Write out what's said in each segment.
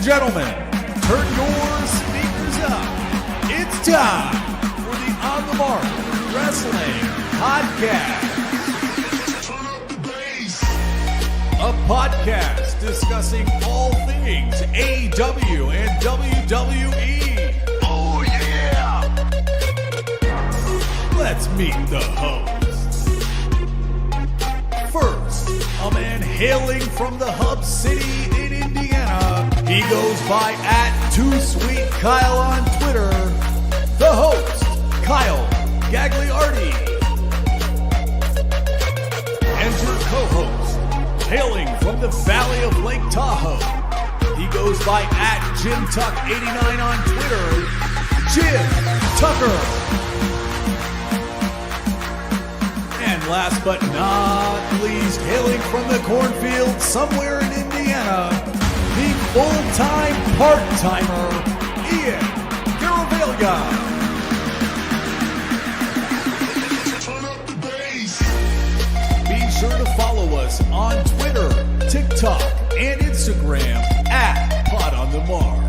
gentlemen, turn your speakers up. It's time for the On the Mark Wrestling Podcast. A podcast discussing all things AEW and WWE. Oh yeah! Let's meet the hosts. First, a man hailing from the Hub City in Indiana. He goes by @TooSweetKyle on Twitter. The host, Kyle Gagliardi. And your co-host, hailing from the Valley of Lake Tahoe. He goes by @JimTuck89 on Twitter. Jim Tucker. And last but not least, hailing from the cornfield somewhere in Indiana, the full-time part-timer, Ian Garavaglia. Be sure to follow us on Twitter, TikTok, and Instagram @PodOnTheMark.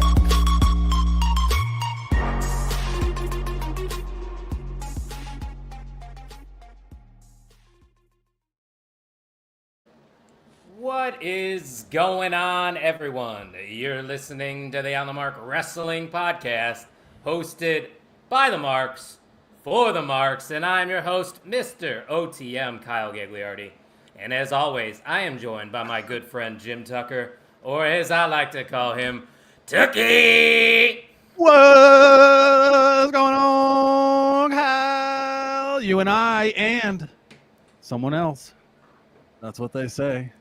What is going on, everyone? You're listening to the On the Mark Wrestling Podcast, hosted by the Marks, for the Marks, and I'm your host, Mr. OTM Kyle Gagliardi. And as always, I am joined by my good friend Jim Tucker, or as I like to call him, Tucky! What's going on, Kyle? You and I and someone else. That's what they say.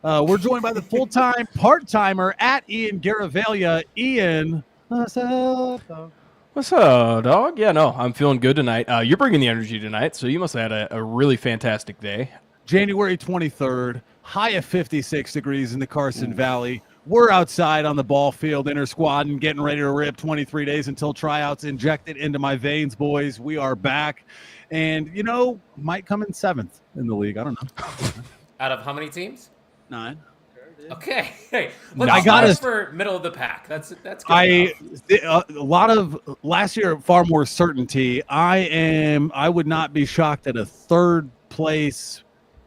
We're joined by the full-time part-timer @Ian Garavaglia. Ian, what's up? What's up, dog? Yeah, no, I'm feeling good tonight. You're bringing the energy tonight, so you must have had a really fantastic day. January 23rd, high of 56 degrees in the Carson Valley. We're outside on the ball field, inter-squad, and getting ready to rip 23 days until tryouts injected into my veins, boys. We are back. And, you know, might come in 7th in the league. I don't know. Out of how many teams? 9. Okay, hey, let's I got start us for middle of the pack. That's good. A lot of last year, far more certainty. I would not be shocked at a 3rd place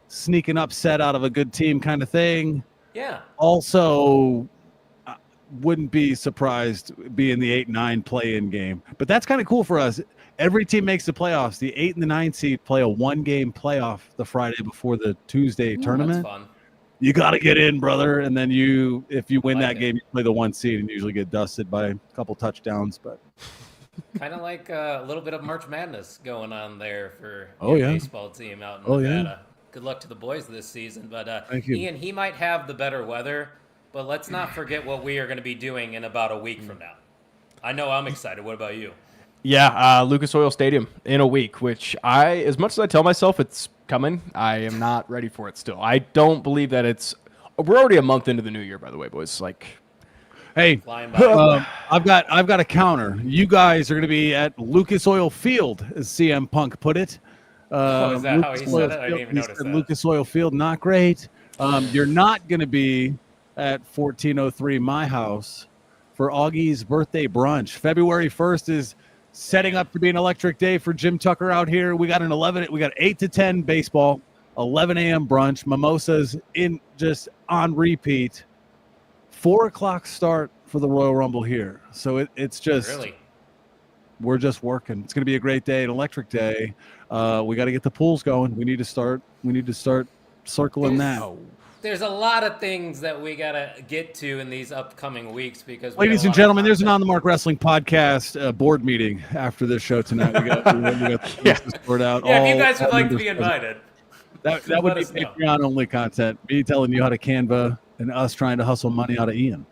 sneaking upset out of a good team kind of thing. Yeah. Also, wouldn't be surprised being the 8-9 play-in game. But that's kind of cool for us. Every team makes the playoffs. The 8 and the 9 seed play a 1-game playoff the Friday before the Tuesday tournament. That's fun. You got to get in, brother. And then if you win that game, you play the 1 seed and usually get dusted by a couple touchdowns. But kind of like a little bit of March Madness going on there for your baseball team out in Nevada. Good luck to the boys this season. But Thank you. Ian, he might have the better weather, but let's not forget what we are going to be doing in about a week from now. I know I'm excited. What about you? Yeah, Lucas Oil Stadium in a week, which as much as I tell myself it's coming, I am not ready for it still. I don't believe that we're already a month into the new year, by the way, boys. Hey, I've got a counter. You guys are going to be at Lucas Oil Field, as CM Punk put it. Is that how he said it? I didn't even notice that. Lucas Oil Field, not great. You're not going to be at 1403 My House for Augie's birthday brunch. February 1st is setting up to be an electric day for Jim Tucker out here. We got 8 to 10 baseball, 11 a.m. brunch, mimosas on repeat. 4 o'clock start for the Royal Rumble here. So it's just really. We're just working. It's going to be a great day, an electric day. We got to get the pools going. We need to start circling that. There's a lot of things that we got to get to in these upcoming weeks because ladies and gentlemen, there's an On the Mark Wrestling Podcast board meeting after this show tonight. We got the sort out. Yeah, if you guys would like to be invited. That would be Patreon only content. Me telling you how to Canva and us trying to hustle money out of Ian.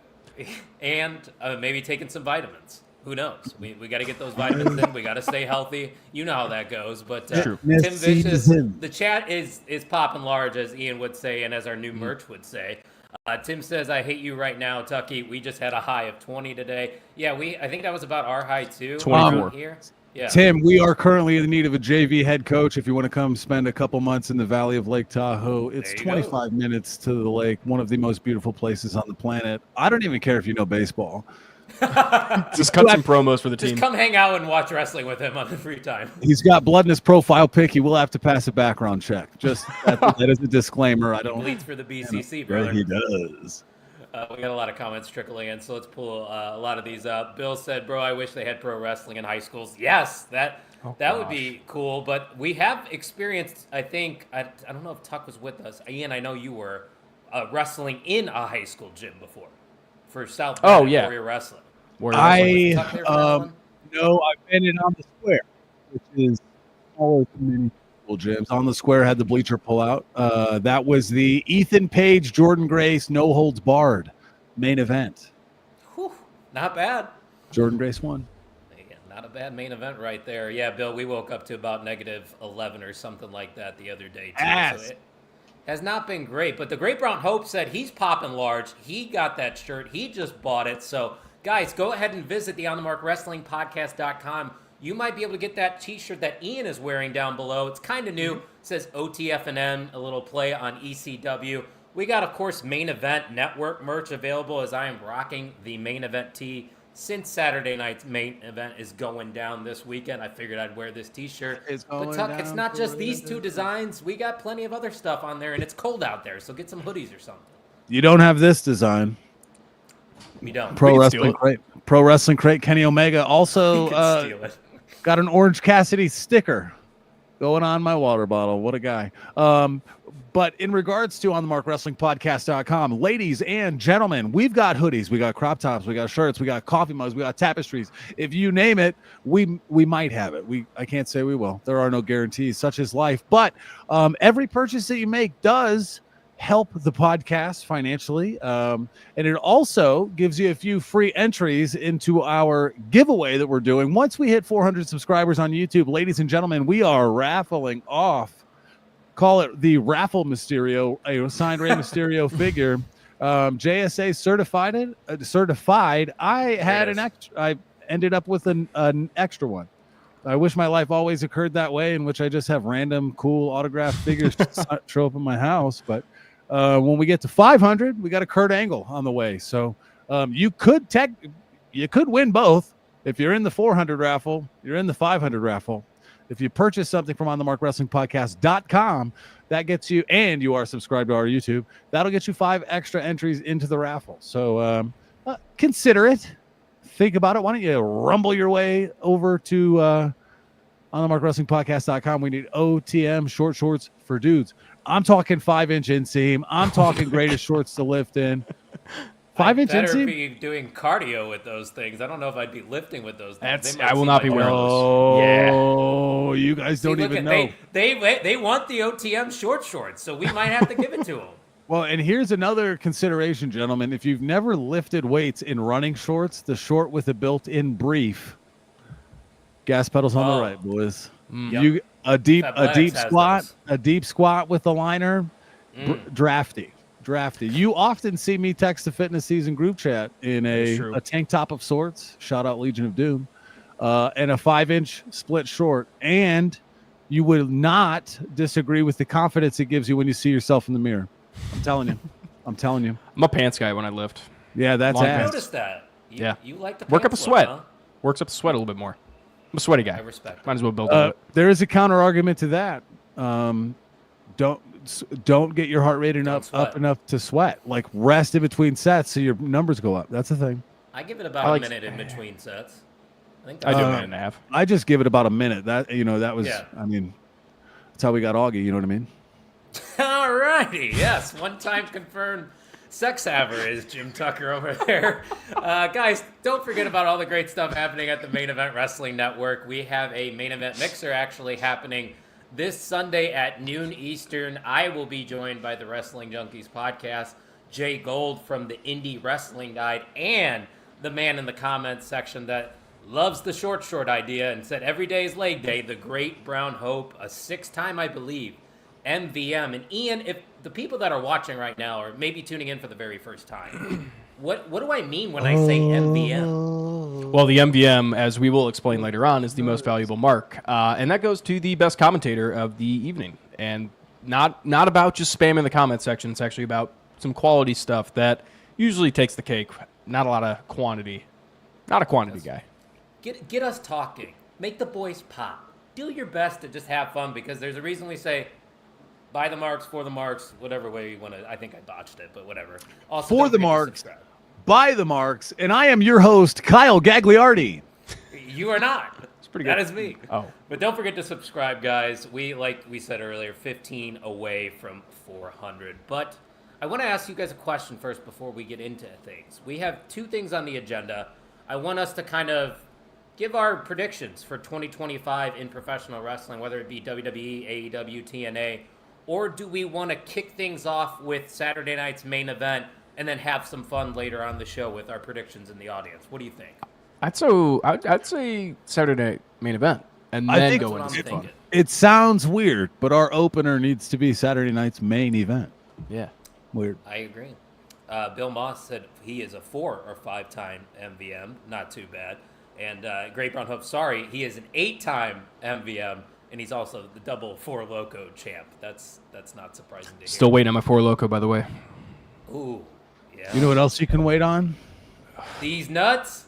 And maybe taking some vitamins. Who knows? We got to get those vitamins in. We got to stay healthy. You know how that goes. But Tim Vicious, the chat is popping large, as Ian would say, and as our new merch would say. Tim says, I hate you right now, Tucky. We just had a high of 20 today. Yeah, I think that was about our high, too. 24. Here. Yeah. Tim, we are currently in need of a JV head coach. If you want to come spend a couple months in the valley of Lake Tahoe, it's There you 25 minutes to the lake, one of the most beautiful places on the planet. I don't even care if you know baseball. Just cut some promos for the Just team. come hang out and watch wrestling with him on the free time. He's got blood in his profile pic. He will have to pass a background check. Just that is a disclaimer. I don't. Bleeds for the BCC, Yeah, brother. he does. We got a lot of comments trickling in, so let's pull a lot of these up. Bill said, "Bro, I wish they had pro wrestling in high schools." Yes, that would be cool. But we have experienced, I think, I don't know if Tuck was with us. Ian, I know you were wrestling in a high school gym before for South Bend Oh, yeah. Warrior Wrestling. Warrior Wrestling. Was Tuck there for that one? No, I've been in On the Square, which is smaller than many school gyms. On the Square had the bleacher pullout. That was the Ethan Page, Jordan Grace, no holds barred main event. Whew, not bad. Jordan Grace won. Yeah, not a bad main event right there. Yeah, Bill, we woke up to about -11 or something like that the other day, too. Ass. So it has not been great. But the Great Brown Hope said he's popping large. He got that shirt. He just bought it. So, guys, go ahead and visit the OnTheMarkWrestlingPodcast.com. You might be able to get that T-shirt that Ian is wearing down below. It's kind of new. It says OTF&N, a little play on ECW. We got, of course, Main Event Network merch available as I am rocking the Main Event tee. Since Saturday night's main event is going down this weekend, I figured I'd wear this T-shirt. It's But going Tuck, it's down not just for these the- two designs. We got plenty of other stuff on there, and it's cold out there, so get some hoodies or something. You don't have this design. We don't. Pro can steal Wrestling it. Crate. Pro Wrestling Crate. Kenny Omega also We can steal it. got an Orange Cassidy sticker going on my water bottle. What a guy. But in regards to OnTheMarkWrestlingPodcast.com, ladies and gentlemen, we've got hoodies, we got crop tops, we got shirts, we got coffee mugs, we got tapestries. If you name it, we might have it. I can't say we will. There are no guarantees. Such is life. But every purchase that you make does help the podcast financially. And it also gives you a few free entries into our giveaway that we're doing. Once we hit 400 subscribers on YouTube, ladies and gentlemen, we are raffling off. Call it the Raffle Mysterio, a signed Rey Mysterio figure. JSA certified. I had an extra. I ended up with an extra one. I wish my life always occurred that way, in which I just have random cool autographed figures show up in my house. But when we get to 500, we got a Kurt Angle on the way. So you could win both. If you're in the 400 raffle, you're in the 500 raffle. If you purchase something from OnTheMarkWrestlingPodcast.com, that gets you, and you are subscribed to our YouTube, that'll get you 5 extra entries into the raffle. So consider it. Think about it. Why don't you rumble your way over to OnTheMarkWrestlingPodcast.com. We need OTM short shorts for dudes. I'm talking 5-inch inseam. I'm talking greatest shorts to lift in. 5-inch Better inseam. be doing cardio with those things. I don't know if I'd be lifting with those things. They might I will seem not like be they're- wearing those. Oh, you guys See, don't look even at- know. They want the OTM short shorts, so we might have to give it to them. Well, and here's another consideration, gentlemen. If you've never lifted weights in running shorts, the short with a built-in brief, gas pedals on Oh. the right, boys. Yep. You a deep Fabletics has squat, those. a deep squat with the liner, drafty. You often see me text the Fitness Season group chat in That's true. a tank top of sorts. Shout out Legion of Doom, and a 5-inch split short. And you will not disagree with the confidence it gives you when you see yourself in the mirror. I'm telling you. I'm a pants guy when I lift. Yeah, that's Long I ass. noticed that. Yeah. You like the Work up a pants sweat. look, huh? Works up the sweat a little bit more. I'm a sweaty guy. I respect it. Might as well build on it. There is a counter argument to that. Don't get your heart rate up sweat. enough to sweat. Like rest in between sets so your numbers go up. That's the thing. I give it about I like- a minute in between sets. I think I that's do a Uh, minute and a half. I just give it about a minute. That was. Yeah. I mean, that's how we got Augie. You know what I mean? All righty. Yes, one-time confirmed sex haver is Jim Tucker over there. Guys, don't forget about all the great stuff happening at the Main Event Wrestling Network. We have a Main Event Mixer actually happening this Sunday at noon Eastern. I will be joined by the Wrestling Junkies podcast, Jay Gold from the Indie Wrestling Guide, and the man in the comments section that loves the short idea and said every day is leg day, the Great Brown Hope, a 6-time, I believe, MVM. And Ian, if the people that are watching right now are maybe tuning in for the very first time, What do I mean when I say MVM? Well, the MVM, as we will explain later on, is the most valuable mark, and that goes to the best commentator of the evening, and not about just spam in the comment section. It's actually about some quality stuff that usually takes the cake. Not a lot of quantity. Not a quantity guy. Get us talking. Make the boys pop. Do your best to just have fun, because there's a reason we say by the marks, for the marks, whatever way you want to. I think I botched it, but whatever. Also, For don't the forget to marks, subscribe. by the marks, and I am your host, Kyle Gagliardi. You are not. It's pretty That good. is me. Oh. But don't forget to subscribe, guys. Like we said earlier, 15 away from 400. But I want to ask you guys a question first before we get into things. We have two things on the agenda. I want us to kind of give our predictions for 2025 in professional wrestling, whether it be WWE, AEW, TNA, or do we want to kick things off with Saturday night's main event and then have some fun later on the show with our predictions in the audience? What do you think? I'd say Saturday night main event, and I then think go That's what into I'm some fun. thinking. It sounds weird, but our opener needs to be Saturday night's main event. Yeah. Weird. I agree. Bill Moss said he is a 4 or 5-time MVM. Not too bad. And Great Brown Hope, sorry, he is an 8-time MVM, and he's also the double 4 Loco champ. That's not surprising to hear. Still waiting on my 4 Loco, by the way. Ooh, yeah. You know what else you can wait on? These nuts?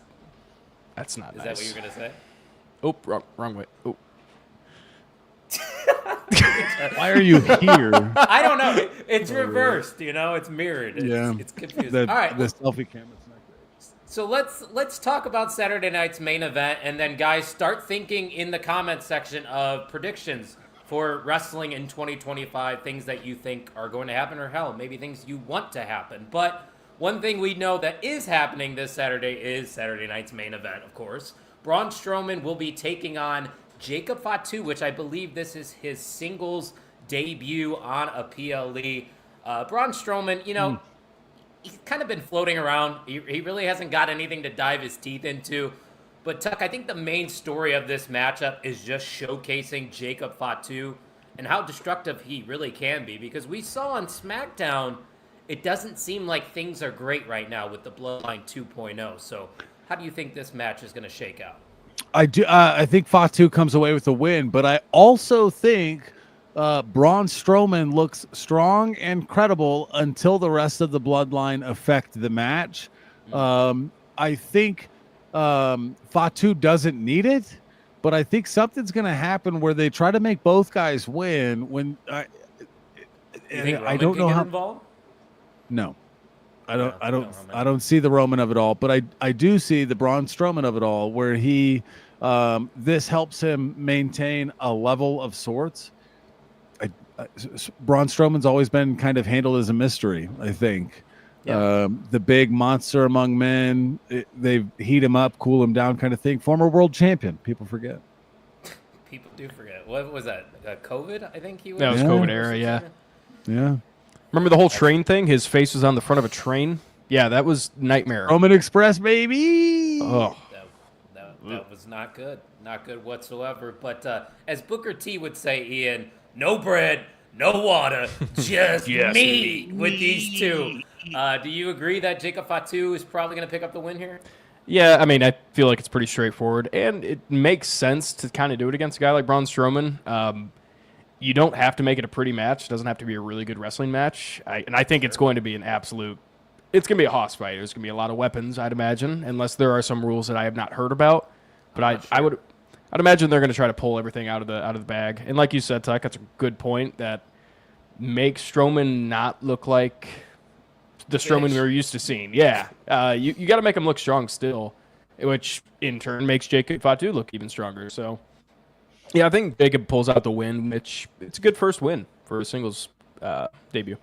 That's not Is nice. that what you're going to say? Oh, wrong way. Oh. Why are you here? I don't know. It's reversed, It's mirrored. It's confusing. The, All right. the selfie camera's not great. So let's talk about Saturday night's main event, and then guys, start thinking in the comments section of predictions for wrestling in 2025, things that you think are going to happen, or hell, maybe things you want to happen. But one thing we know that is happening this Saturday is Saturday night's main event, of course. Braun Strowman will be taking on Jacob Fatu, which I believe this is his singles debut on a PLE. Braun Strowman, he's kind of been floating around. He really hasn't got anything to dive his teeth into. But Tuck, I think the main story of this matchup is just showcasing Jacob Fatu and how destructive he really can be. Because we saw on SmackDown, it doesn't seem like things are great right now with the Bloodline 2.0. So how do you think this match is going to shake out? I do. I think Fatu comes away with a win, but I also think Braun Strowman looks strong and credible until the rest of the Bloodline affect the match. I think Fatu doesn't need it, but I think something's going to happen where they try to make both guys win. When You think Roman I don't can know get how. involved? No. I No, don't Roman. I don't see the Roman of it all, but I do see the Braun Strowman of it all, where he this helps him maintain a level of sorts. Braun Strowman's always been kind of handled as a mystery, I think. Yeah. The big monster among men, they heat him up, cool him down, kind of thing. Former world champion, people forget. People do forget. What was that? COVID, I think he was. That was Yeah. COVID era, yeah. Yeah, Remember the whole train thing? His face was on the front of a train. Yeah, that was nightmare. Roman Express, baby. Oh, That was not good. Not good whatsoever. But as Booker T would say, Ian, no bread, no water, just meat with these two. Do you agree that Jacob Fatu is probably going to pick up the win here? yeah. I mean, I feel like it's pretty straightforward, and it makes sense to kind of do it against a guy like Braun Strowman. You don't have to make it a pretty match. It doesn't have to be a really good wrestling match. I think it's going to be an absolute. It's going to be a hoss fight. There's going to be a lot of weapons, I'd imagine, unless there are some rules that I have not heard about. But I'd imagine they're going to try to pull everything out of the bag. And like you said, Tuck, that's a good point. That makes Strowman not look like the Strowman we were used to seeing. Yeah, you got to make him look strong still, which in turn makes Jacob Fatu look even stronger. So, yeah, I think Jacob pulls out the win, which it's a good first win for a singles debut.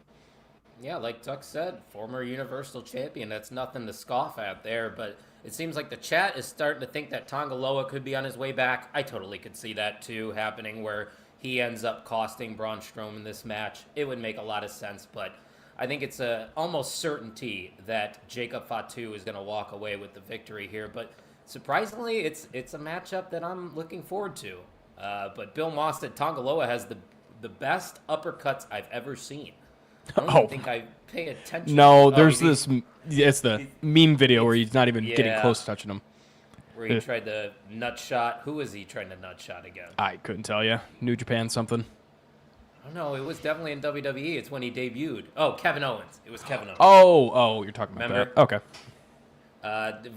Yeah, like Tuck said, former Universal Champion. That's nothing to scoff at there. But it seems like the chat is starting to think that Tonga Loa could be on his way back. I totally could see that too happening, where he ends up costing Braun Strowman this match. It would make a lot of sense, but I think it's a almost certainty that Jacob Fatu is going to walk away with the victory here. But surprisingly, it's a matchup that I'm looking forward to. But Bill Moss said Tonga Loa has the best uppercuts I've ever seen. I don't even think I pay attention. No, Oh, there's this. It's the meme video where he's not even getting Yeah. close to touching him. Where he tried to nut shot. Who was he trying to nut shot again? I couldn't tell you. New Japan something. Oh, no, it was definitely in WWE. It's when he debuted. Oh, Kevin Owens. It was Kevin Owens. Oh, you're talking about Remember? that. Okay.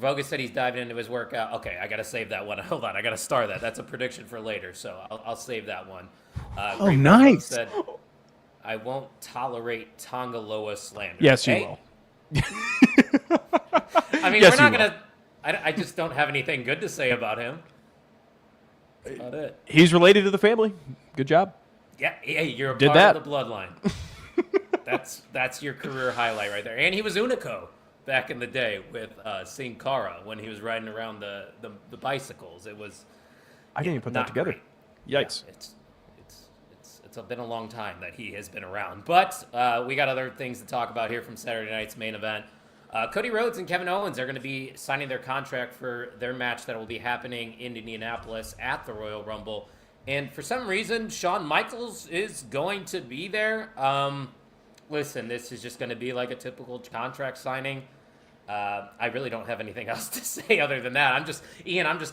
Vogus said he's diving into his workout. Okay, I got to save that one. Hold on, I got to star that. That's a prediction for later, so I'll save that one. Oh, Ray nice. Said, I won't tolerate Tongaloa slander. Yes, you Hey, will. I mean, Yes, we're not you going to... I just don't have anything good to say about him. That's about it. He's related to the family. Good job. Yeah, hey, you're a Did part that. of the bloodline. That's your career highlight right there. And he was Unico back in the day with Sin Cara when he was riding around the bicycles. It was I didn't even put that not together. great. Yikes. Yeah, it's been a long time that he has been around. But we got other things to talk about here from Saturday night's main event. Cody Rhodes and Kevin Owens are going to be signing their contract for their match that will be happening in Indianapolis at the Royal Rumble. And for some reason, Shawn Michaels is going to be there. Listen, this is just going to be like a typical contract signing. I really don't have anything else to say other than that. I'm just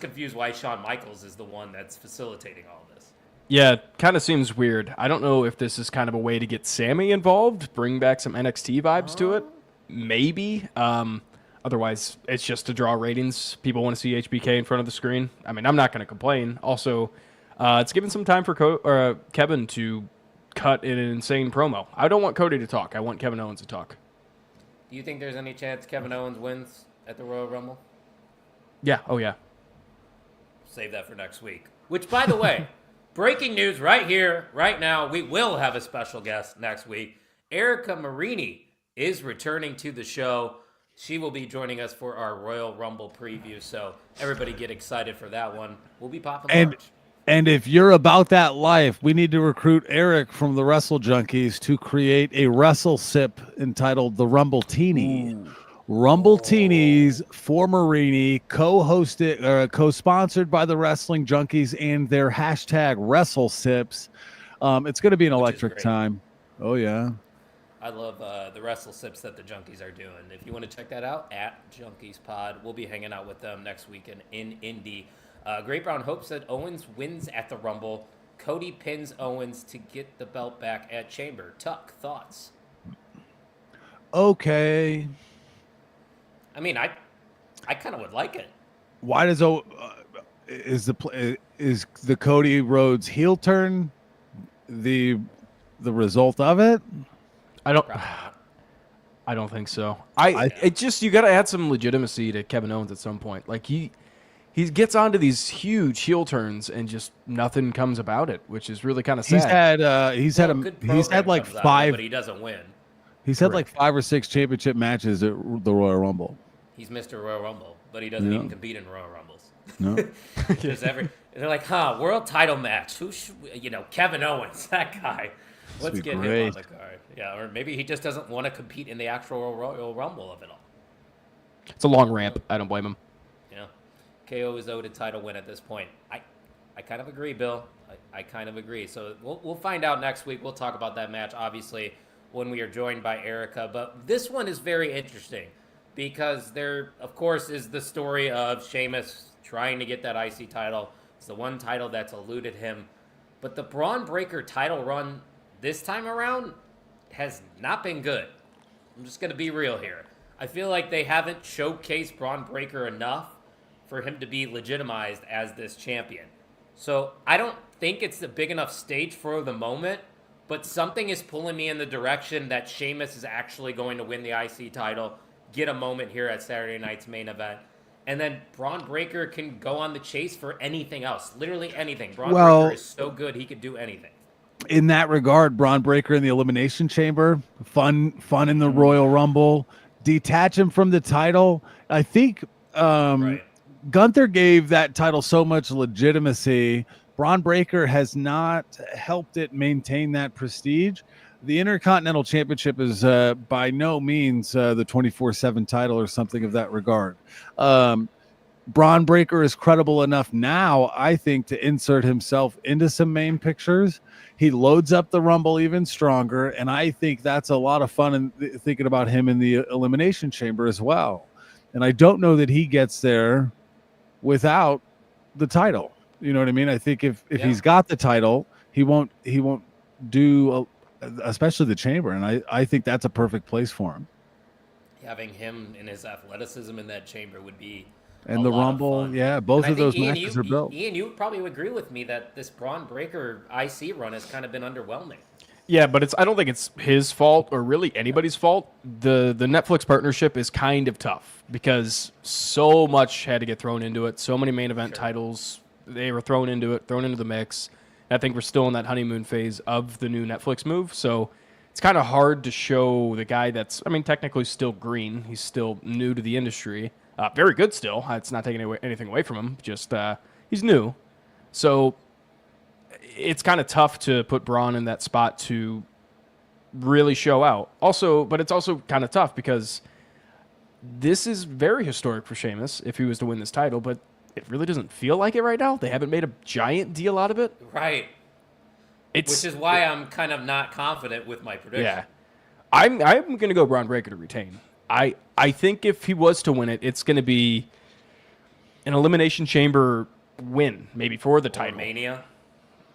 confused why Shawn Michaels is the one that's facilitating all of this. Yeah, kind of seems weird. I don't know if this is kind of a way to get Sammy involved, bring back some NXT vibes to it. Maybe. Otherwise, it's just to draw ratings. People want to see HBK in front of the screen. I mean, I'm not going to complain. Also, it's given some time for Kevin to cut an insane promo. I don't want Cody to talk. I want Kevin Owens to talk. Do you think there's any chance Kevin Owens wins at the Royal Rumble? Yeah. Oh, yeah. Save that for next week. Which, by the way, breaking news right here, right now, we will have a special guest next week. Erica Marini is returning to the show. She will be joining us for our Royal Rumble preview, so everybody get excited for that one. We'll be popping March. And if you're about that life, we need to recruit Eric from the Wrestle Junkies to create a Wrestle Sip entitled the Rumble Teeny. Rumble Teenies for Marini, co-sponsored by the Wrestling Junkies and their hashtag Wrestle Sips. It's going to be an electric great. time. Oh, yeah. I love the Wrestle Sips that the Junkies are doing. If you want to check that out, at Junkies Pod, we'll be hanging out with them next weekend in Indy. Great Brown hopes that Owens wins at the Rumble. Cody pins Owens to get the belt back at Chamber. Tuck, thoughts? Okay. I mean, I kind of would like it. Why does is the Cody Rhodes heel turn the result of it? I don't think so. It just, you got to add some legitimacy to Kevin Owens at some point. Like he gets onto these huge heel turns and just nothing comes about it, which is really kind of sad. He's had like five, but he doesn't win. He's had like 5 or 6 championship matches at the Royal Rumble. He's Mr. Royal Rumble, but he doesn't even compete in Royal Rumbles. No. They're like, world title match. Who should Kevin Owens, that guy. Let's get him on the card. Yeah, or maybe he just doesn't want to compete in the actual Royal Rumble of it all. It's a long ramp. I don't blame him. Yeah. KO is owed a title win at this point. I kind of agree, Bill. I kind of agree. So we'll find out next week. We'll talk about that match, obviously, when we are joined by Erica. But this one is very interesting because there, of course, is the story of Sheamus trying to get that IC title. It's the one title that's eluded him. But the Braun Breaker title run this time around has not been good. I'm just going to be real here. I feel like they haven't showcased Braun Breaker enough for him to be legitimized as this champion. So I don't think it's a big enough stage for the moment, but something is pulling me in the direction that Sheamus is actually going to win the IC title, get a moment here at Saturday night's main event, and then Braun Breaker can go on the chase for anything else, literally anything. Braun Breaker is so good, he could do anything. In that regard, Braun Breaker in the Elimination Chamber, fun in the Royal Rumble, detach him from the title. I think Right. Gunther gave that title so much legitimacy. Braun Breaker has not helped it maintain that prestige. The Intercontinental Championship is by no means the 24/7 title or something of that regard. Braun Breaker is credible enough now, I think, to insert himself into some main pictures. He loads up the Rumble even stronger, and I think that's a lot of fun in thinking about him in the Elimination Chamber as well. And I don't know that he gets there without the title. You know what I mean? I think if he's got the title, he won't do especially the Chamber, and I think that's a perfect place for him. Having him and his athleticism in that chamber would be and the Rumble, both of those matches are built. Ian, you probably would agree with me that this Braun Breaker IC run has kind of been underwhelming. Yeah, but I don't think it's his fault or really anybody's fault. The Netflix partnership is kind of tough because so much had to get thrown into it. So many main event titles, they were thrown into the mix. I think we're still in that honeymoon phase of the new Netflix move. So it's kind of hard to show the guy that's, technically still green. He's still new to the industry. Very good still. It's not taking anything away from him. Just he's new. So it's kind of tough to put Braun in that spot to really show out. Also, but it's also kind of tough because this is very historic for Sheamus if he was to win this title, but it really doesn't feel like it right now. They haven't made a giant deal out of it. Right. Which is why I'm kind of not confident with my prediction. Yeah. I'm going to go Braun Breaker to retain. I think if he was to win it, it's going to be an Elimination Chamber win, maybe for the title. Mania.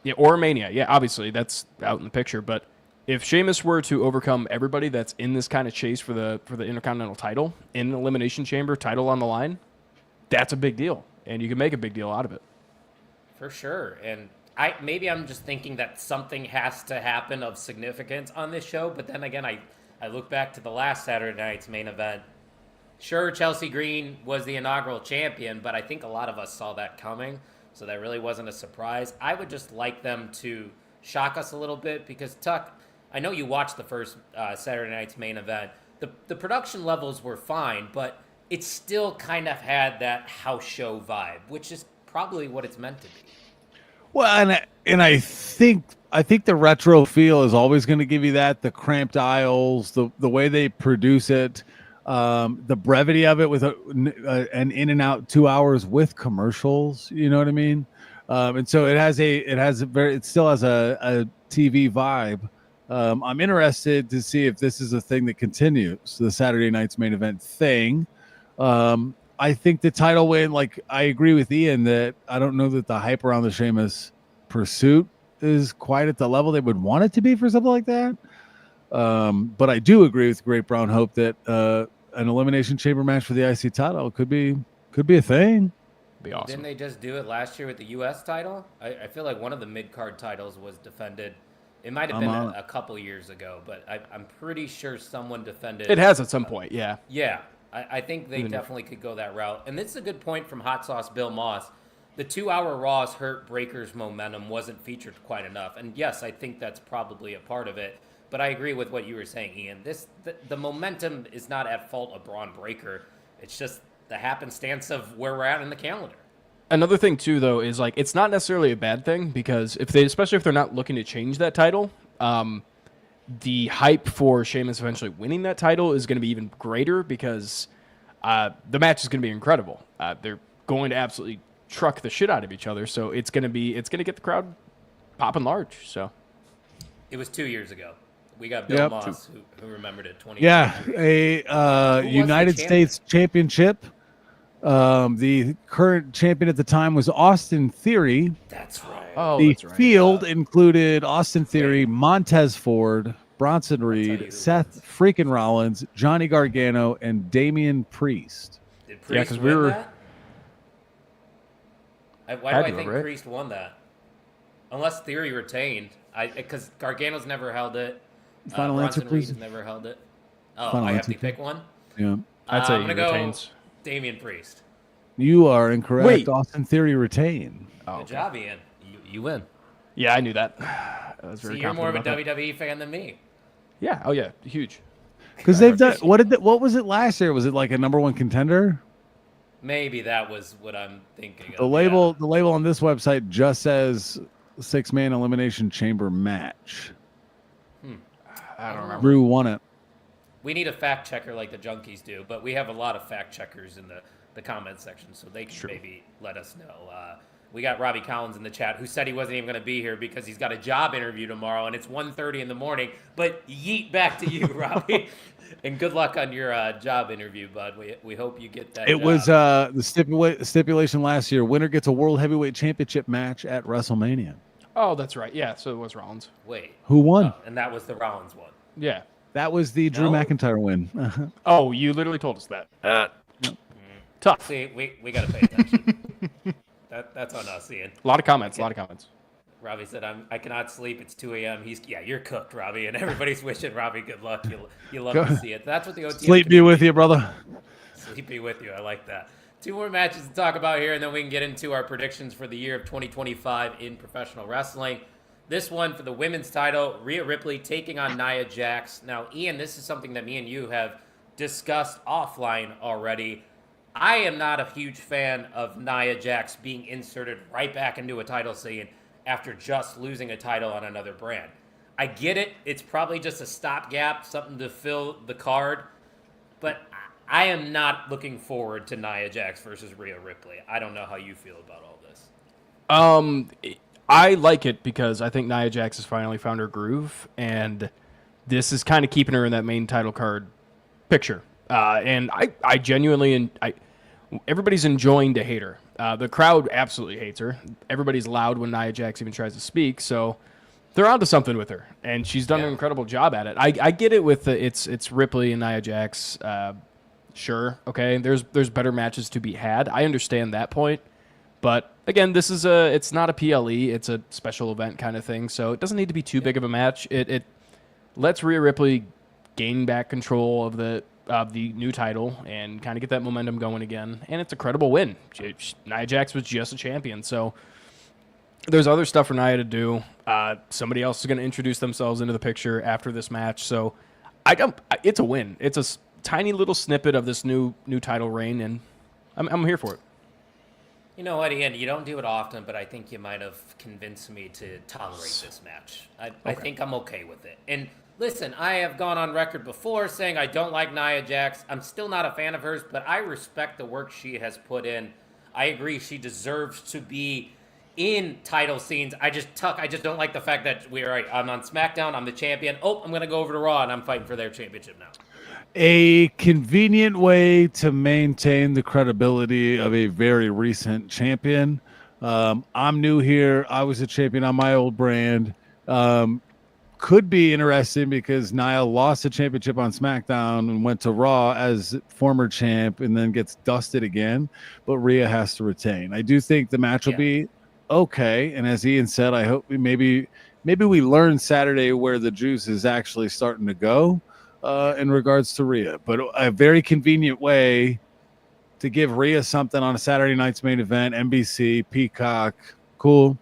Yeah, or Mania. Yeah, obviously that's out in the picture. But if Sheamus were to overcome everybody that's in this kind of chase for the Intercontinental title in an Elimination Chamber, title on the line, that's a big deal, and you can make a big deal out of it. For sure, and maybe I'm just thinking that something has to happen of significance on this show, but then again, I look back to the last Saturday night's main event. Sure, Chelsea Green was the inaugural champion, but I think a lot of us saw that coming, so that really wasn't a surprise. I would just like them to shock us a little bit because, Tuck, I know you watched the first Saturday night's main event. The production levels were fine, but it still kind of had that house show vibe, which is probably what it's meant to be. Well, and I think the retro feel is always going to give you that, the cramped aisles, the way they produce it, the brevity of it with an in and out 2 hours with commercials. You know what I mean? And so it still has a TV vibe. I'm interested to see if this is a thing that continues, the Saturday night's main event thing. I think the title win, I agree with Ian that I don't know that the hype around the Sheamus pursuit is quite at the level they would want it to be for something like that. But I do agree with Great Brown Hope that an Elimination Chamber match for the IC title could be a thing. Be awesome. Didn't they just do it last year with the U.S. title? I feel like one of the mid-card titles was defended. It might have been a couple years ago, but I'm pretty sure someone defended. It has at some point, yeah. Yeah. I think they definitely could go that route. And this is a good point from Hot Sauce Bill Moss. The 2-hour Raws hurt Breaker's momentum wasn't featured quite enough. And yes, I think that's probably a part of it. But I agree with what you were saying, Ian. The momentum is not at fault of Braun Breaker. It's just the happenstance of where we're at in the calendar. Another thing, too, though, is it's not necessarily a bad thing because especially if they're not looking to change that title, the hype for Sheamus eventually winning that title is going to be even greater because the match is going to be incredible. They're going to absolutely truck the shit out of each other, so it's going to get the crowd popping large. So it was 2 years ago. We got Bill Moss who remembered it 20 years ago. A United States Championship. The current champion at the time was Austin Theory. That's right. Oh, the that's right. field included Austin Theory, Montez Ford, Bronson Reed, Seth freaking Rollins, Johnny Gargano, and Damian Priest. Did Priest win that? Why do I think Priest won that? Unless Theory retained. Because Gargano's never held it. Final answer, please. Reed's never held it. Oh, Final I have answer, to pick one? Yeah. I'd say I'm he going to retains. go Damian Priest. You are incorrect. Wait. Austin Theory retained. Good job, Ian. You win. Yeah, I knew that. I was very you're more of a confident about WWE fan than me. that. Yeah. Oh, yeah. Huge. Because they've done what was it last year? Was it like a number one contender? Maybe that was what I'm thinking of. The label on this website just says 6-man elimination chamber match. I don't remember. Drew won it. We need a fact checker like the Junkies do, but we have a lot of fact checkers in the the comment section so they can maybe let us know. We got Robbie Collins in the chat who said he wasn't even going to be here because he's got a job interview tomorrow and it's 1:30 in the morning. But yeet back to you, Robbie. And good luck on your job interview, bud. We hope you get that. It was the stipulation last year. Winner gets a World Heavyweight Championship match at WrestleMania. Oh, that's right. Yeah, so it was Rollins. Wait. Who won? Oh, and that was the Rollins one. Yeah. That was the Drew McIntyre win. Oh, you literally told us that. Tough. See, we got to pay attention. That's on us, Ian. A lot of comments. Robbie said, I cannot sleep. It's 2 a.m. You're cooked, Robbie. And everybody's wishing Robbie good luck. You love to see it. That's what the OTM Sleep be with you, brother. Sleep be with you. I like that. 2 more matches to talk about here, and then we can get into our predictions for the year of 2025 in professional wrestling. This one for the women's title, Rhea Ripley taking on Nia Jax. Now, Ian, this is something that me and you have discussed offline already. I am not a huge fan of Nia Jax being inserted right back into a title scene after just losing a title on another brand. I get it. It's probably just a stopgap, something to fill the card. But I am not looking forward to Nia Jax versus Rhea Ripley. I don't know how you feel about all this. I like it because I think Nia Jax has finally found her groove, and this is kind of keeping her in that main title card picture. And I genuinely, everybody's enjoying to hate her. The crowd absolutely hates her. Everybody's loud when Nia Jax even tries to speak, so they're onto something with her, and she's done an incredible job at it. I get it with it's Ripley and Nia Jax. Sure, okay. There's better matches to be had. I understand that point, but again, this is it's not a PLE. It's a special event kind of thing, so it doesn't need to be too big of a match. It lets Rhea Ripley gain back control of the new title and kind of get that momentum going again, and it's a credible win. Nia Jax was just a champion, so there's other stuff for Nia to do. Somebody else is going to introduce themselves into the picture after this match, so it's a win. It's a tiny little snippet of this new title reign, and I'm here for it. You know what, Ian? You don't do it often, but I think you might have convinced me to tolerate this match. I think I'm okay with it. And listen, I have gone on record before saying I don't like Nia Jax. I'm still not a fan of hers, but I respect the work she has put in. I agree she deserves to be in title scenes. I just don't like the fact that I'm on SmackDown, I'm the champion. Oh, I'm going to go over to Raw, and I'm fighting for their championship now. A convenient way to maintain the credibility of a very recent champion. I'm new here. I was a champion on my old brand. Could be interesting because Nia lost the championship on SmackDown and went to Raw as former champ and then gets dusted again. But Rhea has to retain. I do think the match will be okay. And as Ian said, I hope maybe we learn Saturday where the juice is actually starting to go. In regards to Rhea, but a very convenient way to give Rhea something on a Saturday night's main event, NBC, Peacock, cool.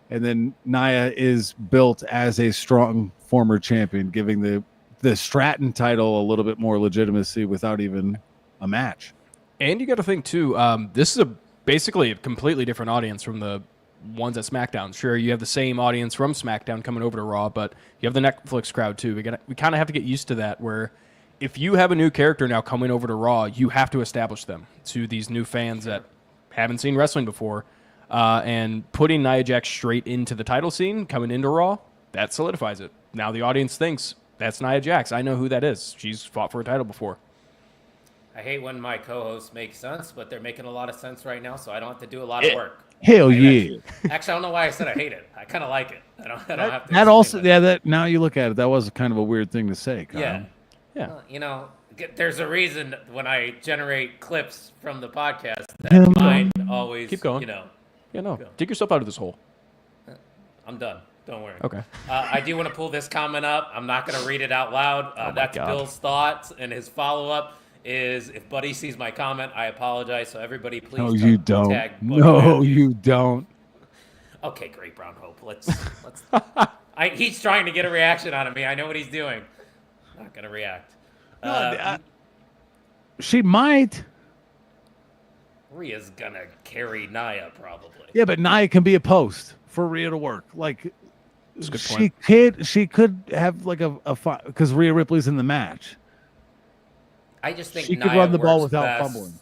And then Nia is built as a strong former champion, giving the Stratton title a little bit more legitimacy without even a match. And you got to think too, this is basically a completely different audience from the ones at SmackDown. Sure, you have the same audience from SmackDown coming over to Raw, but you have the Netflix crowd too. We kind of have to get used to that, where if you have a new character now coming over to Raw, you have to establish them to these new fans that haven't seen wrestling before. And putting Nia Jax straight into the title scene, coming into Raw, that solidifies it. Now the audience thinks, that's Nia Jax. I know who that is. She's fought for a title before. I hate when my co-hosts make sense, but they're making a lot of sense right now, so I don't have to do a lot of work. Hell yeah! Actually, I don't know why I said I hate it. I kind of like it. I don't have to. That also, that now you look at it, that was kind of a weird thing to say, Kyle. Yeah. Yeah. There's a reason when I generate clips from the podcast that mine always keep going. Yeah, no. Dig yourself out of this hole. I'm done. Don't worry. Okay. I do want to pull this comment up. I'm not going to read it out loud. That's Bill's thoughts, and his follow-up is, if Buddy sees my comment, I apologize. So everybody, please. No, you don't. Tag Buddy. No, you don't. Okay, great, Brown Hope. Let's. He's trying to get a reaction out of me. I know what he's doing. Not going to react. She might. Rhea's gonna carry Nia probably. Yeah, but Nia can be a post for Rhea to work. Like, that's a good point. She could have like a fight because Rhea Ripley's in the match. I just think she Nia could run the ball works without best fumbling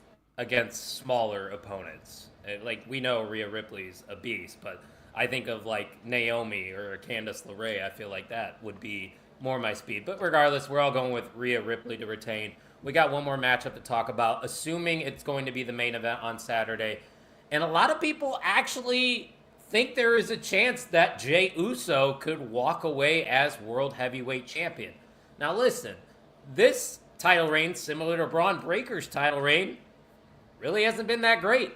against smaller opponents. Like, we know Rhea Ripley's a beast, but I think of like Naomi or Candice LeRae. I feel like that would be more my speed. But regardless, we're all going with Rhea Ripley to retain. We got one more matchup to talk about, assuming it's going to be the main event on Saturday. And a lot of people actually think there is a chance that Jey Uso could walk away as World Heavyweight Champion. Now listen, this title reign, similar to Braun Breaker's title reign, really hasn't been that great.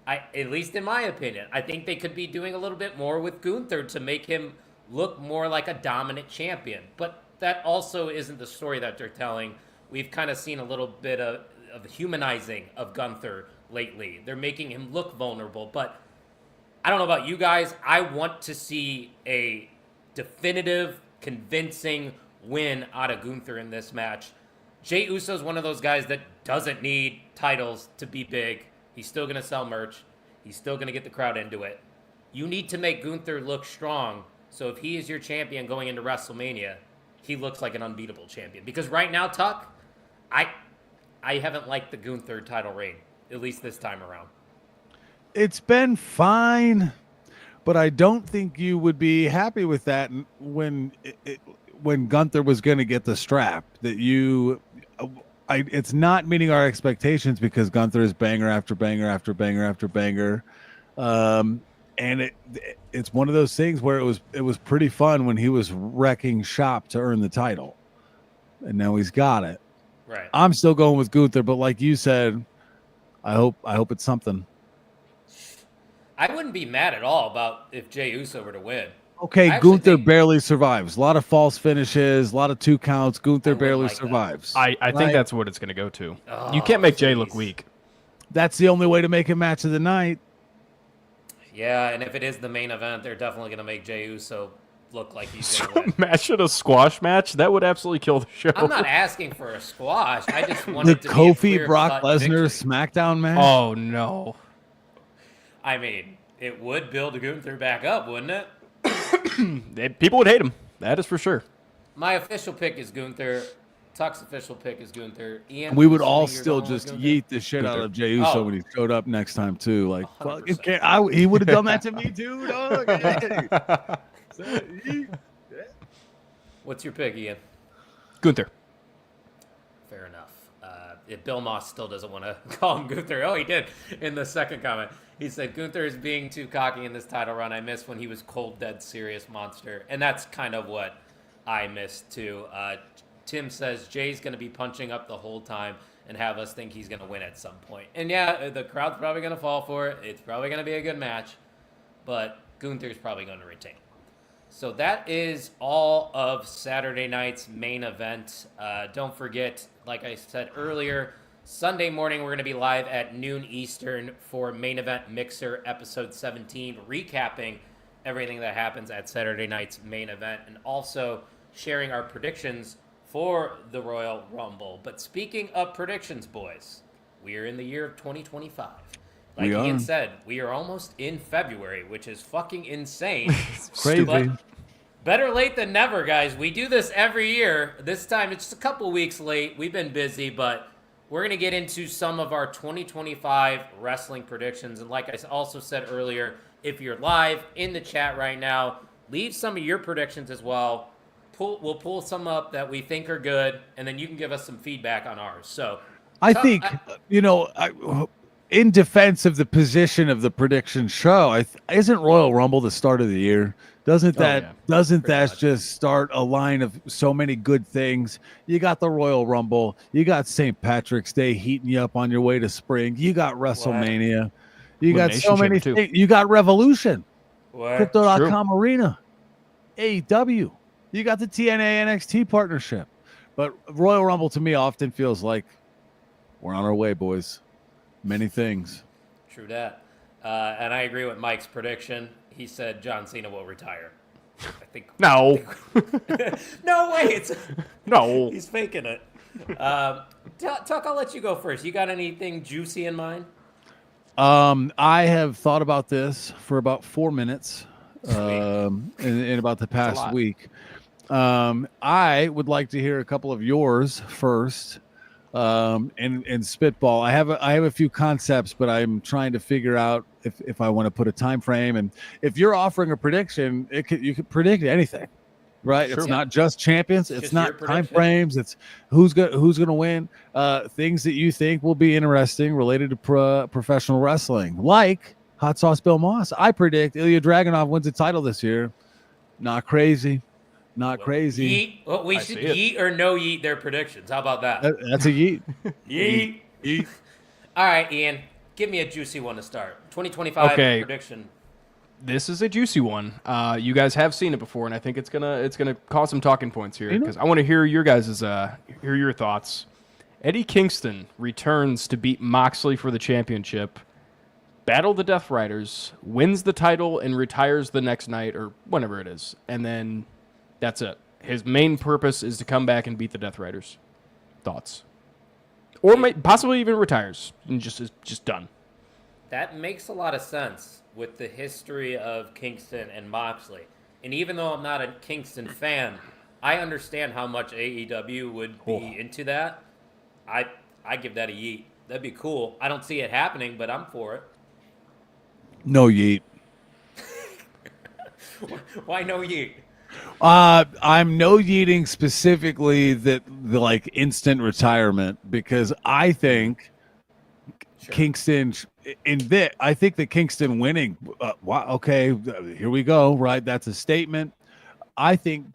At least in my opinion. I think they could be doing a little bit more with Gunther to make him look more like a dominant champion. But that also isn't the story that they're telling. We've kind of seen a little bit of humanizing of Gunther lately. They're making him look vulnerable. But I don't know about you guys. I want to see a definitive, convincing win out of Gunther in this match. Jey Uso is one of those guys that doesn't need titles to be big. He's still going to sell merch. He's still going to get the crowd into it. You need to make Gunther look strong. So if he is your champion going into WrestleMania, he looks like an unbeatable champion. Because right now, Tuck, I haven't liked the Gunther title reign, at least this time around. It's been fine, but I don't think you would be happy with that when Gunther was going to get the strap. It's not meeting our expectations because Gunther is banger after banger after banger after banger, and it's one of those things where it was pretty fun when he was wrecking shop to earn the title, and now he's got it. Right. I'm still going with Gunther, but like you said, I hope it's something. I wouldn't be mad at all about if Jey Uso were to win. Okay, Gunther barely survives. A lot of false finishes, a lot of 2 counts. Gunther barely survives. I think that's what it's going to go to. You can't make Jey look weak. That's the only way to make a match of the night. Yeah, and if it is the main event, they're definitely going to make Jey Uso look like he's going to win. Imagine a squash match. That would absolutely kill the show. I'm not asking for a squash. I just wanted The to be a Kofi Brock clear-cut Lesnar victory. SmackDown match. Oh, no. I mean, it would build Gunther back up, wouldn't it? People would hate him. That is for sure. My official pick is Gunther. Tuck's official pick is Gunther. Ian, We would I'm all assuming you're still going with just Gunther? yeet the shit out of Jey Uso Oh. when he showed up next time too. Like, fuck, 100%. he would have done that to me too, dog. Hey. What's your pick, Ian? Gunther. Fair enough. If Bill Moss still doesn't want to call him Gunther, he did in the second comment. He said, Gunther is being too cocky in this title run. I miss when he was cold, dead, serious monster. And that's kind of what I missed too. Tim says Jay's going to be punching up the whole time and have us think he's going to win at some point. And yeah, the crowd's probably going to fall for it. It's probably going to be a good match. But Gunther's probably going to retain. So that is all of Saturday night's main event. Don't forget, like I said earlier, Sunday morning we're going to be live at noon Eastern for Main Event Mixer episode 17, recapping everything that happens at Saturday night's main event and also sharing our predictions for the Royal Rumble. But speaking of predictions, boys, we are in the year of 2025. Like Ian said, we are almost in February, which is fucking insane. Crazy. But better late than never, guys. We do this every year. This time it's just a couple weeks late. We've been busy, but we're going to get into some of our 2025 wrestling predictions. And like I also said earlier, if you're live in the chat right now, leave some of your predictions as well. We'll pull some up that we think are good, and then you can give us some feedback on ours. So I think, in defense of the position of the prediction show, isn't Royal Rumble the start of the year? Doesn't that just start a line of so many good things? You got the Royal Rumble, you got St. Patrick's Day heating you up on your way to spring, you got WrestleMania, you got so many things. You got Revolution, Crypto.com Arena, AEW, you got the TNA NXT partnership. But Royal Rumble to me often feels like we're on our way, boys. Many things. True that. And I agree with Mike's prediction. He said John Cena will retire. I think. No. No way. No. He's faking it. Tuck, I'll let you go first. You got anything juicy in mind? I have thought about this for about 4 minutes in about the past week. I would like to hear a couple of yours first. and spitball. I have a few concepts, but I'm trying to figure out if I want to put a time frame. And if you're offering a prediction, you could predict anything, right? Sure. It's not just champions. It's Just not your time prediction. frames. It's who's gonna win. Things that you think will be interesting related to professional wrestling, like Hot Sauce Bill Moss. I predict Ilya Dragunov wins the title this year. Not crazy. Not crazy. Yeet. Well, we I should see it. yeet or no yeet their predictions. How about that? That's a yeet. Yeet. Yeet. All right, Ian. Give me a juicy one to start. 2025 Okay. prediction. This is a juicy one. You guys have seen it before, and I think it's gonna cause some talking points here because I want to hear your guys' hear your thoughts. Eddie Kingston returns to beat Moxley for the championship, battle the Death Riders, wins the title, and retires the next night or whenever it is, and then that's it. His main purpose is to come back and beat the Death Riders. Thoughts? Or possibly even retires and is just done. That makes a lot of sense with the history of Kingston and Moxley. And even though I'm not a Kingston fan, I understand how much AEW would be into that. I give that a yeet. That'd be cool. I don't see it happening, but I'm for it. No yeet. Why no yeet? I'm no yeeting specifically the like instant retirement because I think Kingston I think that Kingston winning. Wow, okay, here we go. Right, that's a statement. I think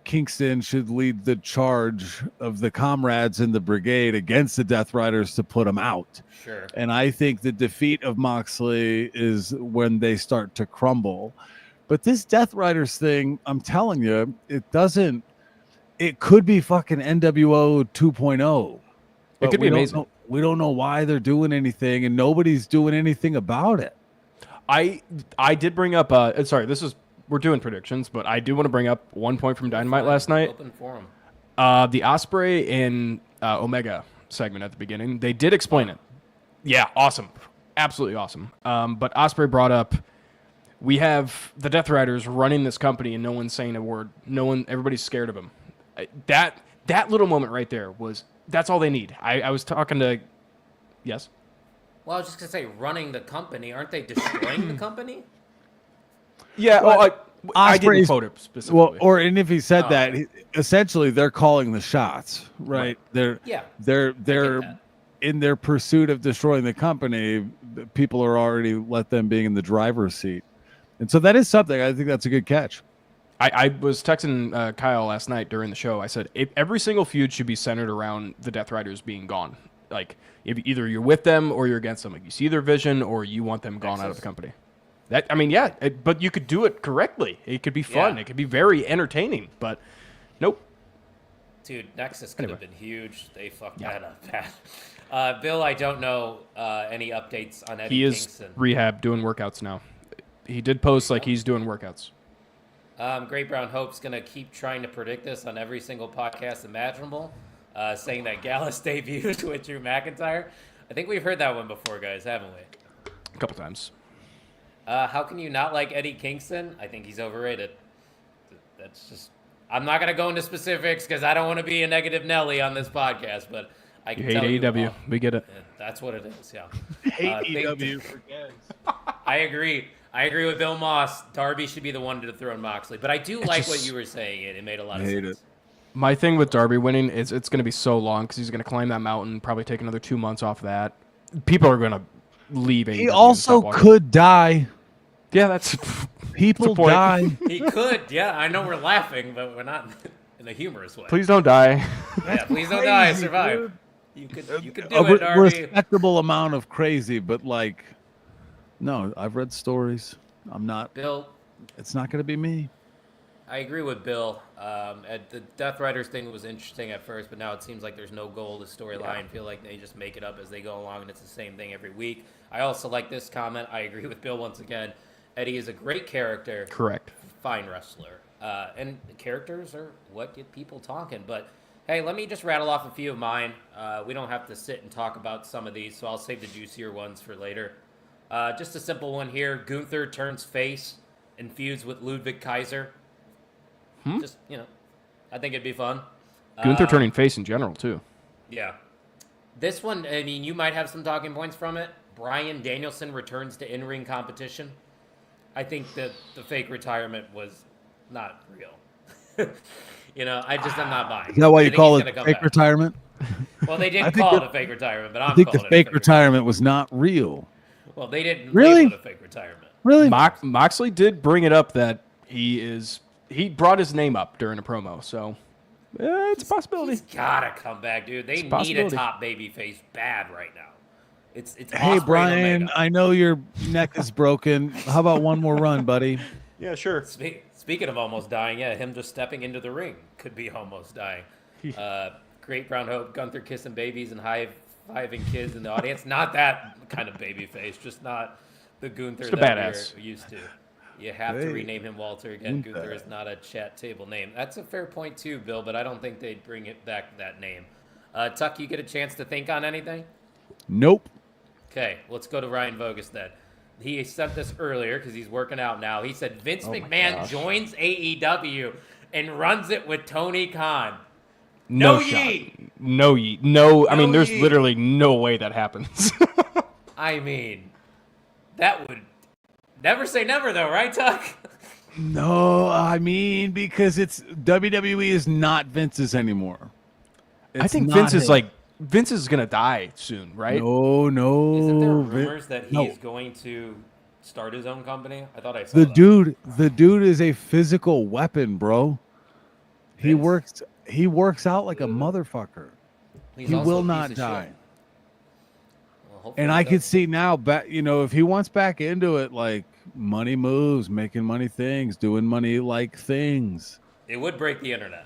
Kingston should lead the charge of the comrades in the brigade against the Death Riders to put them out. Sure. And I think the defeat of Moxley is when they start to crumble. But this Death Riders thing, I'm telling you, it could be fucking NWO 2.0. It could be amazing. We don't know why they're doing anything, and nobody's doing anything about it. I did bring up sorry, we're doing predictions, but I do want to bring up one point from Dynamite last night. Open forum. The Ospreay and Omega segment at the beginning, they did explain it. Yeah, awesome. Absolutely awesome. But Ospreay brought up, we have the Death Riders running this company and no one's saying a word. Everybody's scared of him. That little moment right there that's all they need. I was talking to, yes? Well, I was just going to say, running the company. Aren't they destroying the company? Yeah, I didn't Ospreay's- quote it specifically. And if he said that, essentially they're calling the shots, right? They're that. in their pursuit of destroying the company. People are already let them being in the driver's seat, and so that is something. I think that's a good catch. I was texting Kyle last night during the show. I said every single feud should be centered around the Death Riders being gone. Like either you're with them or you're against them. Like you see their vision or you want them gone out of the company. But you could do it correctly. It could be fun. Yeah. It could be very entertaining. But nope. Dude, Nexus could have been huge. They fucked that up bad. Bill, I don't know any updates on Eddie He is Kingston. rehab doing workouts now. He did post like he's doing workouts. Great Brown Hope's going to keep trying to predict this on every single podcast imaginable, saying that Gallus debuted with Drew McIntyre. I think we've heard that one before, guys, haven't we? A couple times. How can you not like Eddie Kingston? I think he's overrated. That's just... I'm not going to go into specifics because I don't want to be a negative Nelly on this podcast, but I You can hate tell you... AEW. We get it. Yeah, that's what it is, yeah. Hate think- EW for guys. I agree. I agree with Bill Moss. Darby should be the one to dethrone Moxley. But I do like what you were saying. It made a lot of Hate sense. it. My thing with Darby winning is it's going to be so long because he's going to climb that mountain, probably take another 2 months off that. People are going to leave AEW. He and also stop watching. could die. Yeah, that's People point. die. He could, yeah. I know we're laughing, but we're not in a humorous way. Please don't die. Yeah, please don't die. Crazy, Survive. dude. You could do A it, Darby. respectable amount of crazy, but like, no, I've read stories. I'm not. Bill, It's not going to be me. I agree with Bill. The Death Riders thing was interesting at first, but now it seems like there's no goal to storyline. I feel like they just make it up as they go along, and it's the same thing every week. I also like this comment. I agree with Bill once again. Eddie is a great character. Correct. Fine wrestler. And the characters are what get people talking. But, hey, let me just rattle off a few of mine. We don't have to sit and talk about some of these, so I'll save the juicier ones for later. Just a simple one here. Gunther turns face and feuds with Ludwig Kaiser. Just, I think it'd be fun. Gunther turning face in general, too. Yeah. This one, I mean, you might have some talking points from it. Bryan Danielson returns to in-ring competition. I think that the fake retirement was not real. I'm not buying. Is that why I you think call he's it gonna come fake back. retirement? Well, they I didn't think call it that- a fake retirement, but I I'm think the calling fake it a retirement was not real. Well, they didn't Really? label it a fake retirement. Really? Moxley did bring it up that he brought his name up during a promo, so it's a possibility. He's gotta come back, dude. They It's a need a possibility. top baby face bad right now. It's Hey, Ospreay and Brian, Omega. I know your neck is broken. How about one more run, buddy? Yeah, sure. Speaking of almost dying, yeah, him just stepping into the ring could be almost dying. Great Brown Hope, Gunther kissing babies and high-fiving kids in the audience. Not that kind of baby face, just not the Gunther Just a that badass. we're used to. You have Hey, to rename him Walter again. Gunther. Gunther is not a chat table name. That's a fair point too, Bill, but I don't think they'd bring it back that name. Tuck, you get a chance to think on anything? Nope. Okay, let's go to Ryan Vogus then. He said this earlier because he's working out now. He said Vince McMahon joins AEW and runs it with Tony Khan. No shot. yeet. No yeet. No, I mean, there's yeet. literally no way that happens. I mean, that would never say never though, right, Tuck? No, I mean, because it's WWE is not Vince's anymore. I It's think not Vince is him. like Vince is gonna die soon, right? No, no. Isn't there Vin- rumors that no. he's going to start his own company? I thought I saw The that. the dude is a physical weapon, bro. Vince? He works out like a motherfucker. He's He also will a piece not of die. shit. Well, hopefully And he I could does. see now, back, if he wants back into it, like money moves, making money things, doing money like things. It would break the internet.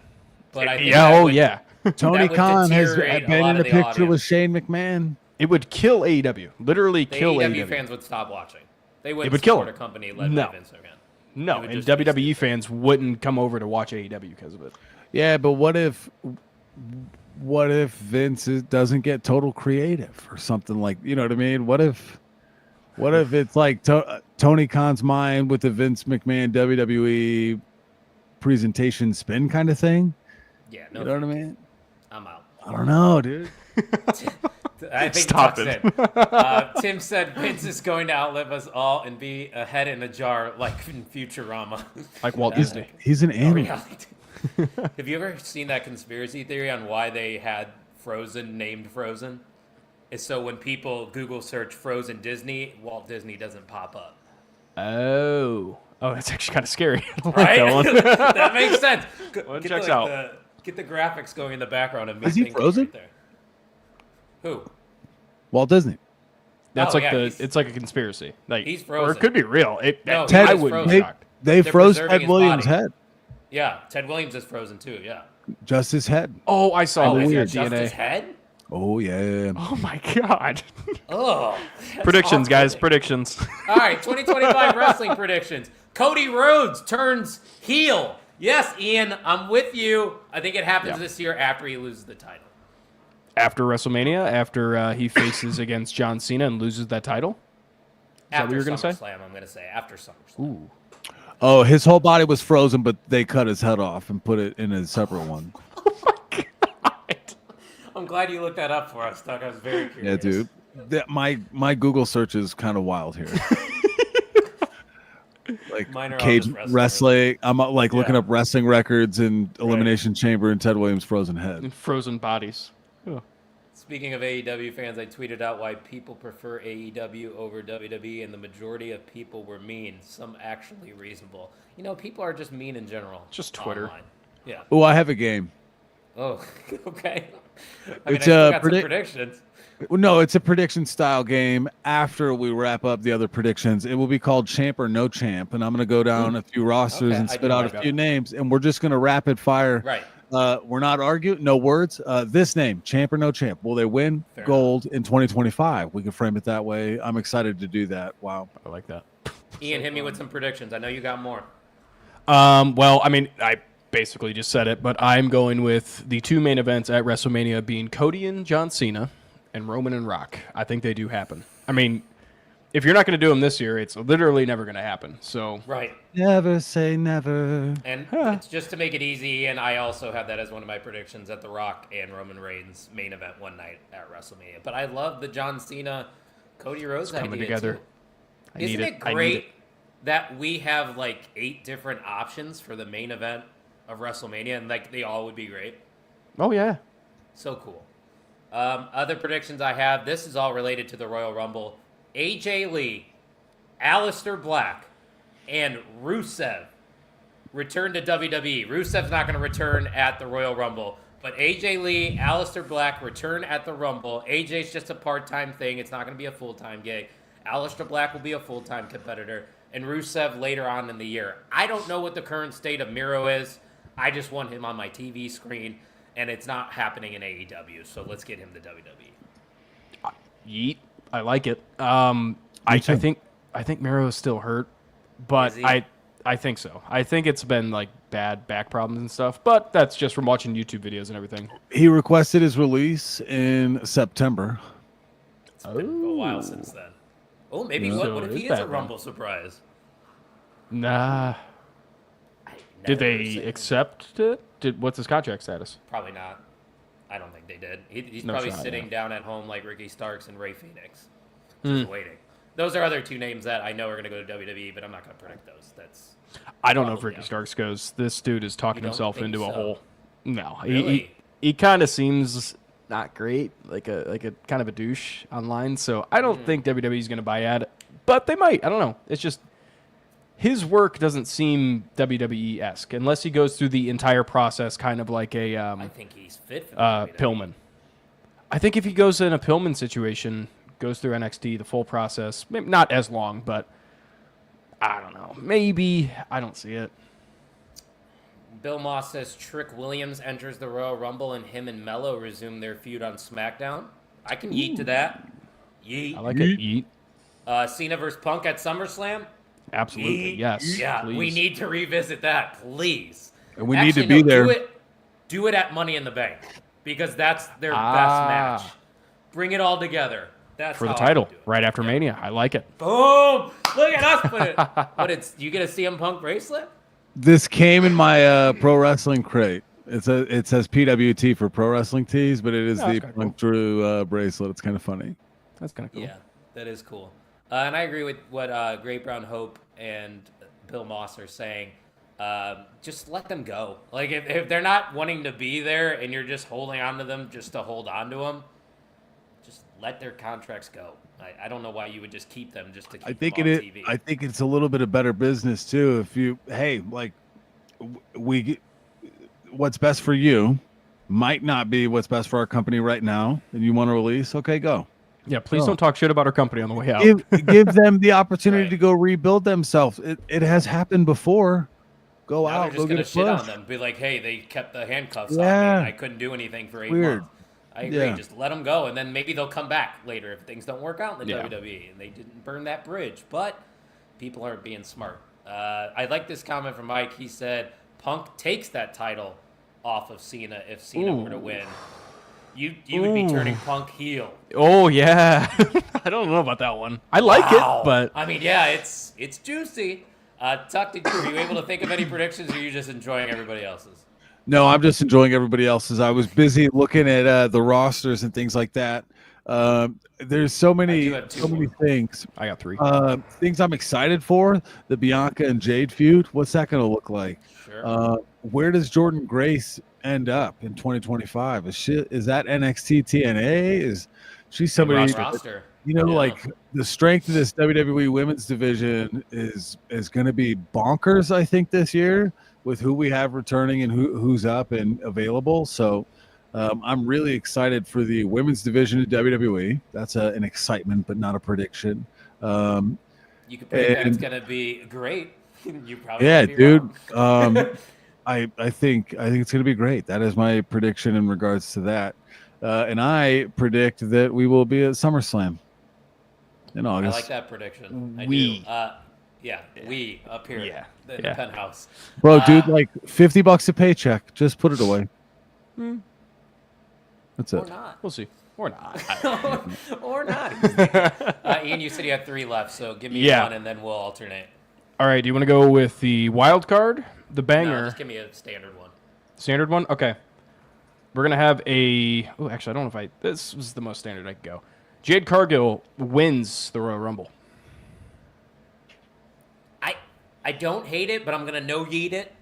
But I think Yeah. that Oh would- yeah. Tony would Khan has deteriorate a been lot in of a the picture with audience. Shane McMahon. It would kill AEW. Literally The kill AEW AEW. fans would stop watching. They wouldn't would kill support him. a company led No. by Vince McMahon. No, It would and just be WWE fans wouldn't come over to watch AEW because of it. Yeah, but what if Vince doesn't get total creative or something like, you know what I mean? What if it's like Tony Khan's mind with the Vince McMahon WWE presentation spin kind of thing? Yeah, You no, know what I mean? I'm out. I don't know, dude. I think Stop Tuck it. said, Tim said Vince is going to outlive us all and be a head in a jar like in Futurama. Like Walt Disney. He's an animal. Reality. Have you ever seen that conspiracy theory on why they had Frozen named Frozen? It's so when people Google search Frozen Disney, Walt Disney doesn't pop up. Oh, that's actually kind of scary. I don't like Right? that one. That makes sense. One Get checks the, out. get the graphics going in the background and Is he make Frozen? right there. Who? Walt Disney. That's Oh, like yeah, the. he's- it's like a conspiracy. Like He's or frozen. it could be real. No, Ted, I is wouldn't be frozen. shocked. They They're froze preserving Ted his Williams' body. head. Yeah, Ted Williams is frozen too. Yeah. Just his head. Oh, I saw Oh, that. is Yeah, it just his DNA. head? Oh, yeah. Oh my god. Oh. that's Predictions, guys. off-putting. Predictions. All right, 2025 wrestling predictions. Cody Rhodes turns heel. Yes, Ian, I'm with you. I think it happens Yeah. this year after he loses the title. After WrestleMania, after he faces against John Cena and loses that title. that After what you were gonna say? SummerSlam, I'm going to say. After SummerSlam. Ooh. Oh, his whole body was frozen, but they cut his head off and put it in a separate one. I'm glad you looked that up for us, Doug. I was very Yeah, curious. dude. My Google search is kind of wild here. Like Mine are all cage just wrestling. wrestling. I'm like looking Yeah. up wrestling records and Elimination Chamber and Ted Williams' frozen head. And frozen bodies. Oh. Speaking of AEW fans, I tweeted out why people prefer AEW over WWE, and the majority of people were mean. Some actually reasonable. You know, people are just mean in general. Just Twitter. Online. Yeah. Oh, I have a game. Oh, okay. I mean, It's I still a got some predictions. Well, no, it's a prediction style game. After we wrap up the other predictions, it will be called Champ or No Champ, and I'm going to go down a few rosters Okay, and I spit do out like a that. few names, and we're just going to rapid fire. Right. We're not arguing, no words. This name, Champ or No Champ, will they win Fair gold in 2025? We can frame it that way. I'm excited to do that. Wow. I like that. Ian, hit me with some predictions. I know you got more. Well, I mean, I basically just said it, but I'm going with the two main events at WrestleMania being Cody and John Cena and Roman and Rock. I think they do happen. I mean, if you're not going to do them this year, it's literally never going to happen. So Right. Never say never. And it's just to make it easy, and I also have that as one of my predictions at The Rock and Roman Reigns main event one night at WrestleMania. But I love the John Cena, Cody Rhodes idea coming together. too. I need Isn't it. it I need great it. that we have like 8 different options for the main event of WrestleMania, and like they all would be great? Oh yeah. So cool. Other predictions I have, this is all related to the Royal Rumble. AJ Lee, Aleister Black, and Rusev return to WWE. Rusev's not going to return at the Royal Rumble, but AJ Lee, Aleister Black return at the Rumble. AJ's just a part-time thing. It's not going to be a full-time gig. Aleister Black will be a full-time competitor, and Rusev later on in the year. I don't know what the current state of Miro is. I just want him on my TV screen, and it's not happening in AEW, so let's get him to WWE. Yeet. I like it. I think Miro is still hurt, but Is he? I think so. I think it's been like bad back problems and stuff, but that's just from watching YouTube videos and everything. He requested his release in September. It's been a while since then. Oh, maybe Yeah. what So if it he is is a bad, Rumble surprise? Nah. I Did never they said- accept it? What's his contract status? Probably not. I don't think they did. He's No probably shot, sitting yeah. down at home like Ricky Starks and Ray Phoenix, just waiting. Those are other 2 names that I know are going to go to WWE, but I'm not going to predict those. That's I don't know if Probably, Ricky yeah. Starks goes. This dude is talking You don't himself think into a so? hole. No, Really? he kind of seems not great, like a kind of a douche online. So I don't think WWE's going to buy at it, but they might. I don't know. It's just his work doesn't seem WWE-esque unless he goes through the entire process, kind of like a I think he's fit for WWE. Pillman. I think if he goes in a Pillman situation, goes through NXT, the full process, maybe not as long, but I don't know. Maybe. I don't see it. Bill Moss says Trick Williams enters the Royal Rumble and him and Mello resume their feud on SmackDown. I can yeet to that. Yeet. I like it. Eat. Cena versus Punk at SummerSlam. Absolutely. Yes. Yeah, please. we need to revisit that, please. And we need to be there. Do it at Money in the Bank because that's their best Ah. match. Bring it all together. That's for the how I would title do it. right after Mania. I like it. Boom! Look at us put it. But you get a CM Punk bracelet? This came in my pro wrestling crate. It says PWT for Pro Wrestling Tees, but it is Oh, the that's kinda Punk Drew bracelet. It's kind of funny. That's kind of cool. Yeah, that is cool. And I agree with what Great Brown Hope and Bill Moss are saying. Just let them go. Like, if they're not wanting to be there and you're just holding on to them just to hold on to them, just let their contracts go. I don't know why you would just keep them just to keep I think them on it. TV. I think it's a little bit of better business too. If you, hey, like, what's best for you might not be what's best for our company right now, and you want to release, okay, go. Yeah, please Oh. don't talk shit about our company on the way out. Give them the opportunity Right. to go rebuild themselves. It has happened before. Go Now they're out, just go gonna get a shit on push. them. Be like, hey, they kept the handcuffs on Yeah. me. And I couldn't do anything for 8 Weird. months. I agree. Yeah. Just let them go, and then maybe they'll come back later if things don't work out in the Yeah. WWE, and they didn't burn that bridge. But people aren't being smart. I like this comment from Mike. He said, "Punk takes that title off of Cena if Cena were to Ooh. win. You would be Ooh. turning Punk heel." Oh yeah, I don't know about that one. I like Wow. it, but I mean, yeah, it's juicy. Tuck, were you able to think of any predictions, or are you just enjoying everybody else's? No, I'm just enjoying everybody else's. I was busy looking at the rosters and things like that. There's so I many, do have two so many more. things. I got 3. Things I'm excited for. The Bianca and Jade feud. What's that going to look like? Sure. Where does Jordan Grace end up in 2025? Is that NXT TNA? Is she somebody? roster. You know, Yeah. like the strength of this WWE women's division is going to be bonkers. I think this year with who we have returning and who's up and available. So I'm really excited for the women's division of WWE. That's an excitement, but not a prediction. You could predict that it's and- gonna be great. You probably Yeah, could be dude. wrong. I think it's going to be great. That is my prediction in regards to that. And I predict that we will be at SummerSlam in I August. like that prediction. I We. do. Yeah, we up here Yeah. in Yeah. the penthouse. Bro, dude, like $50 a paycheck. Just put it away. That's Or it. not. we'll see. Or not. or not. Ian, you said you had 3 left, so give me Yeah. one and then we'll alternate. All right, do you want to go with the wild card, the No, banger, just give me a standard one. standard one? Okay. We're going to have a... Oh, actually, I don't know if This was the most standard I could go. Jade Cargill wins the Royal Rumble. I don't hate it, but I'm gonna no yeet it.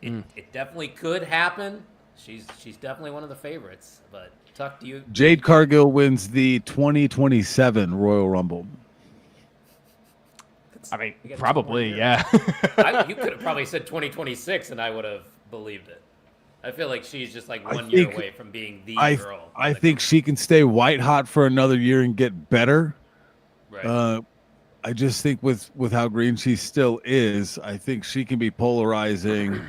It definitely could happen. She's definitely one of the favorites. But Tuck, do you? Jade Cargill wins the 2027 Royal Rumble. I mean, You got probably, 2 more yeah. You could have probably said 2026, and I would have believed it. I feel like she's just like I 1 year think- away from being the I girl. I think she can stay white hot for another year and get better. Right. I just think with how green she still is, I think she can be polarizing.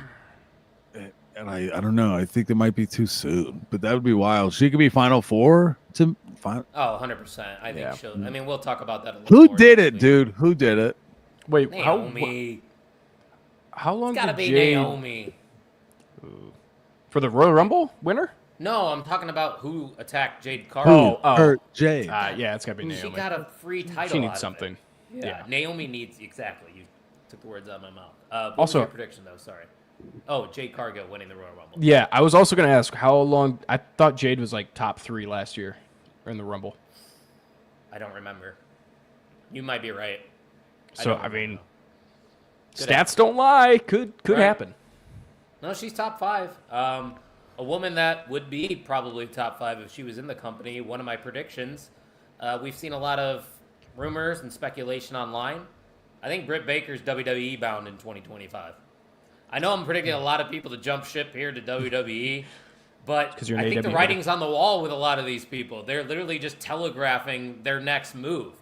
And I don't know. I think it might be too soon, but that would be wild. She could be Final Four to final. Oh, 100%. I think Yeah. she'll. I mean, we'll talk about that a little Who more did next it, week. dude? Who did it? Wait, Naomi. how long It's gotta did be Jade... Naomi. For the Royal Rumble winner? No, I'm talking about who attacked Jade Cargill. Oh. Her Jade. Yeah, it's got to be She Naomi. got a free title. She out needs of something. It. Yeah. Yeah. Naomi needs exactly. You took the words out of my mouth. What Also- was your prediction though? Sorry. Oh, Jade Cargill winning the Royal Rumble. Yeah, I was also going to ask how long... I thought Jade was like top 3 last year in the Rumble. I don't remember. You might be right. So, don't I mean, remember. Good stats don't lie. Could Right. happen. No, she's top 5. A woman that would be probably top 5 if she was in the company. One of my predictions. We've seen a lot of rumors and speculation online. I think Britt Baker's WWE bound in 2025. I know I'm predicting a lot of people to jump ship here to WWE, but 'Cause you're I an think the AEW writing's on the wall with a lot of these people. They're literally just telegraphing their next move.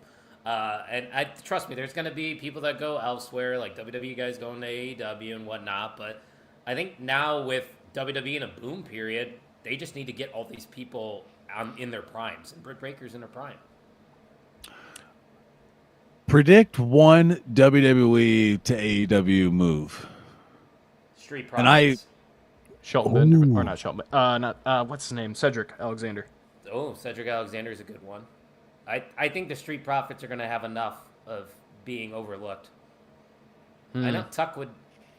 And trust me, there's going to be people that go elsewhere, like WWE guys going to AEW and whatnot. But I think now with WWE in a boom period, they just need to get all these people in their primes. And Britt Baker's in her prime. Predict one WWE to AEW move. Street And I- Profits. Shelton Benjamin. Ooh. Or not Shelton. What's his name? Cedric Alexander. Oh, Cedric Alexander is a good one. I think the Street Profits are going to have enough of being overlooked. I know Tuck would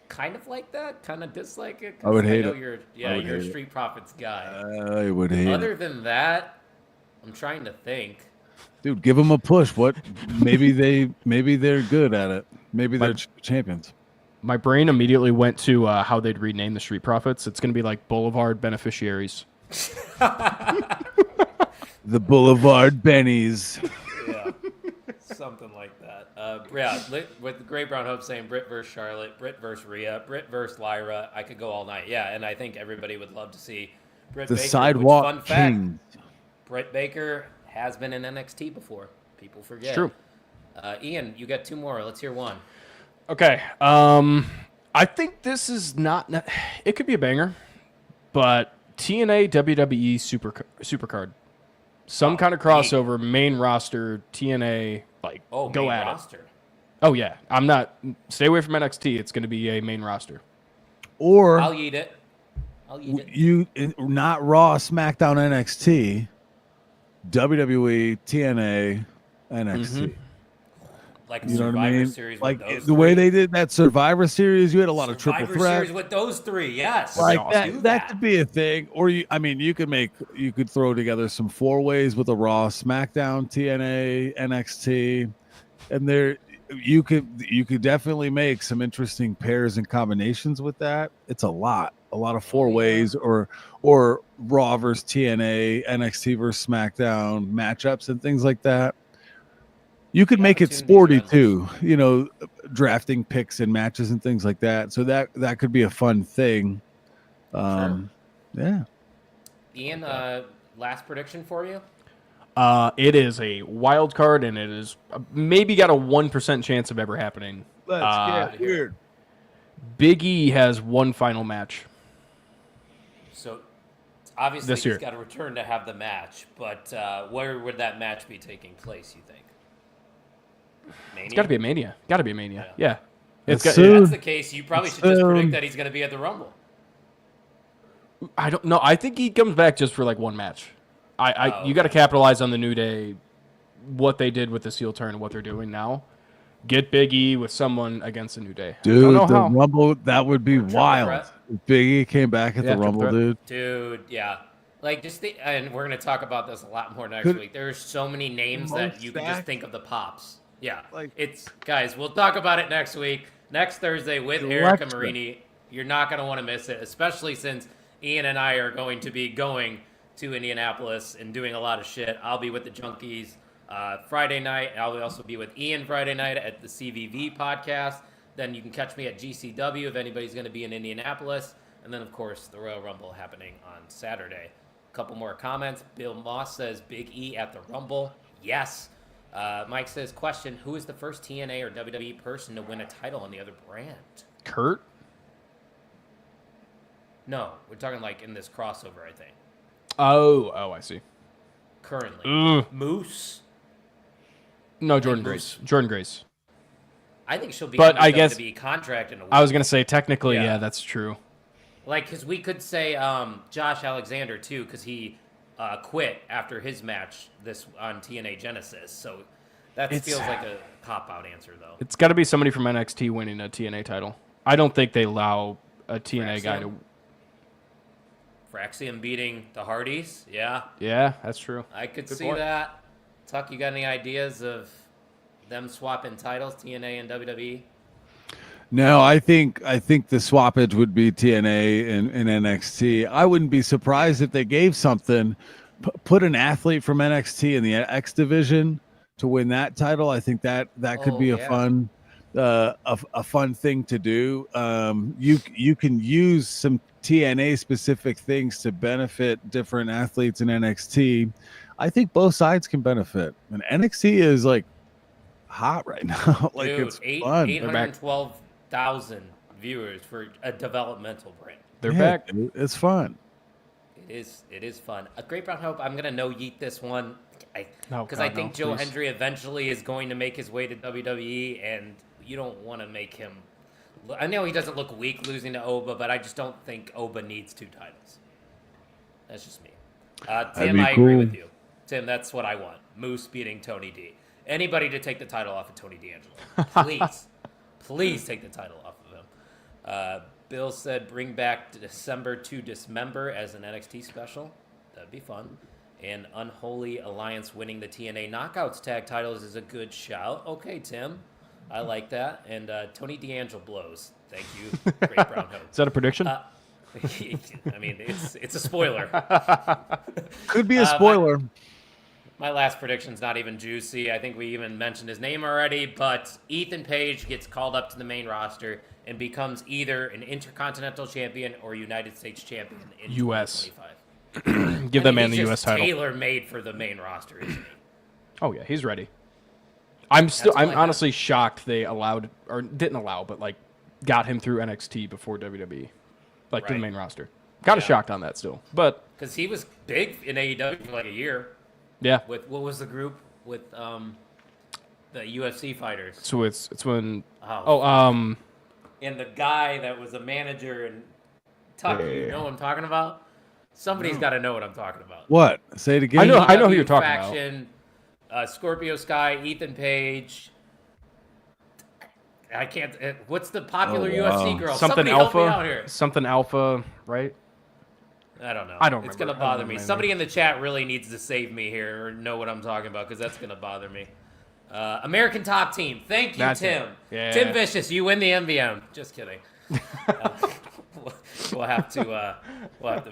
kind of like that, kind of dislike it. 'cause I would hate know it. You're I would you're a hate it. Street Profits guy. I would hate it. Other than that, I'm trying to think. Dude, give them a push. What? Maybe they're good at it. Maybe they're champions. My brain immediately went to how they'd rename the Street Profits. It's going to be like Boulevard Beneficiaries. The Boulevard Bennies. Yeah, something like that. Yeah, with the Great Brown Hope saying Britt versus Charlotte, Britt versus Rhea, Britt versus Lyra. I could go all night. Yeah, and I think everybody would love to see Britt The Baker. Which, Sidewalk fun fact, Kings. Britt Baker has been in NXT before. People forget. True. Ian, you got 2 more. Let's hear one. Okay. I think this is not. It could be a banger, but TNA WWE Supercard, some kind of crossover, main roster TNA, like Oh, go main at roster. it. Oh yeah, I'm not. Stay away from NXT. It's going to be a main roster. Or I'll eat it. I'll eat it. you not Raw, SmackDown, NXT, WWE, TNA, NXT. Like a You know what Survivor I mean? Series Like with those the way three. they did that Survivor Series, you had a lot of triple Survivor threat. Series with those 3. Yes. Like awesome. Do that could be a thing. Or you could throw together some 4-ways with a Raw, SmackDown, TNA, NXT, and there you could definitely make some interesting pairs and combinations with that. It's a lot of 4-ways or Raw versus TNA, NXT versus SmackDown matchups and things like that. You could The make it opportunities sporty are endless. too, drafting picks and matches and things like that. So that could be a fun thing. Yeah. Ian, last prediction for you? It is a wild card, and it is maybe got a 1% chance of ever happening. Let's get weird. Big E has one final match. So obviously This he's year. got to return to have the match, but where would that match be taking place, you think? Mania? It's got to be a Mania. Got to be a Mania. Yeah. It's got, Soon. If that's the case, you probably should just predict that he's going to be at the Rumble. I don't know. I think he comes back just for like one match. You got to capitalize on the New Day, what they did with the heel turn and what they're doing now. Get Big E with someone against the New Day. Dude, Don't know the how. Rumble, that would be wild. threat. If Big E came back at Yeah, the Rumble, triple threat. dude. Yeah. Like, and we're going to talk about this a lot more next Could- week. There's so many names that you can just Stacked. think of the pops. Yeah. Like- Guys, we'll talk about it next week, next Thursday with Erica Electric. Marini. You're not going to want to miss it, especially since Ian and I are going to be going to Indianapolis and doing a lot of shit. I'll be with the Junkies Friday night. I'll also be with Ian Friday night at the CVV podcast. Then you can catch me at GCW if anybody's going to be in Indianapolis. And then, of course, the Royal Rumble happening on Saturday. A couple more comments. Bill Moss says Big E at the Rumble. Yes. Mike says, question, who is the first TNA or WWE person to win a title on the other brand? Kurt? No, we're talking like in this crossover, I think. Oh, I see. Currently. Ugh. Moose? No, Jordan Moose. Grace. Jordan Grace. I think she'll be But under I guess- WWE contract in a week. I was going to say, technically, Yeah. yeah, that's true. Like, because we could say Josh Alexander, too, because he quit after his match on TNA Genesis. So that feels like a cop-out answer, though. It's got to be somebody from NXT winning a TNA title. I don't think they allow a TNA guy to... Fraxium beating the Hardys, yeah. Yeah, that's true. I could Good see point. that. Tuck, you got any ideas of them swapping titles, TNA and WWE? No, I think the swappage would be TNA and NXT. I wouldn't be surprised if they gave something, put an athlete from NXT in the X division to win that title. I think that could be a fun thing to do. You can use some TNA specific things to benefit different athletes in NXT. I think both sides can benefit, and NXT is like hot right now. Like, Dude, it's fun. 812,000 viewers for a developmental brand. They're Yeah, back. dude, it's fun. It is fun. A Great Brown Hope. I'm gonna no-yeet this one No, because God, I think no, Joe please. Hendry eventually is going to make his way to WWE, and you don't want to make him. I know he doesn't look weak losing to Oba, but I just don't think Oba needs 2 titles. That's just me. Tim, be I agree cool. with you. Tim, that's what I want. Moose beating Tony D. Anybody to take the title off of Tony D'Angelo. Please. Please take the title off of him. Bill said bring back December to Dismember as an NXT special. That'd be fun. And Unholy Alliance winning the TNA Knockouts tag titles is a good shout. Okay, Tim. I like that. And Tony D'Angelo blows. Thank you, Great Brown Hope. Is that a prediction? I mean, it's a spoiler. Could be a spoiler. My last prediction's not even juicy. I think we even mentioned his name already, but Ethan Page gets called up to the main roster and becomes either an Intercontinental Champion or United States Champion in US. 2025. Give that man the U.S. title. Tailor-made for the main roster, isn't he? Oh yeah, he's ready. I'm all I have. honestly shocked they allowed or didn't allow, but like got him through NXT before WWE, like to the Right. main roster. Kind of Yeah. shocked on that still, but Because he was big in AEW for like a year. yeah. With what was the group with the UFC fighters? So it's when And the guy that was a manager and Tuck, you know what I'm talking about? Somebody's got to know what I'm talking about. What? Say it again. I know who you're talking faction, Scorpio Sky, Ethan Page. I can't. What's the popular Oh, wow. UFC girl? something Somebody help me out Alpha, here. something Alpha, right? I don't know. I don't It's remember. gonna I don't bother me. remember. Somebody in the chat really needs to save me here or know what I'm talking about because that's gonna bother me. American Top Team. Thank you, That's Tim. it. Yeah. Tim Vicious, you win the MVM. Just kidding. We'll have to vote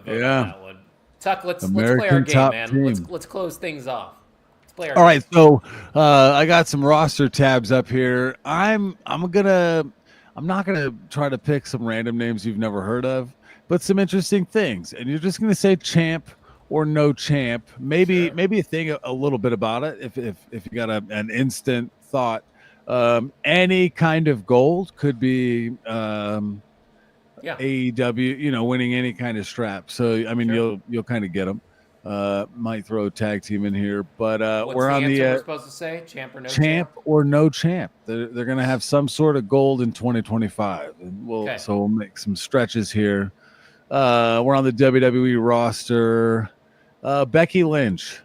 Yeah. on that one. Tuck, let's play our American game, Top man. Team. Let's close things off. Let's play our All game. right, so I got some roster tabs up here. I'm not gonna try to pick some random names you've never heard of, but some interesting things. And you're just gonna say champ or no champ. Maybe think a little bit about it if you got an instant thought. Any kind of gold could be Yeah. AEW, winning any kind of strap. So I mean, Sure. you'll kind of get them. Might throw a tag team in here, but What's we're the on answer the we're supposed to say? Champ or no champ or no champ. They're going to have some sort of gold in 2025. And Okay. So we'll make some stretches here. We're on the WWE roster. Becky Lynch.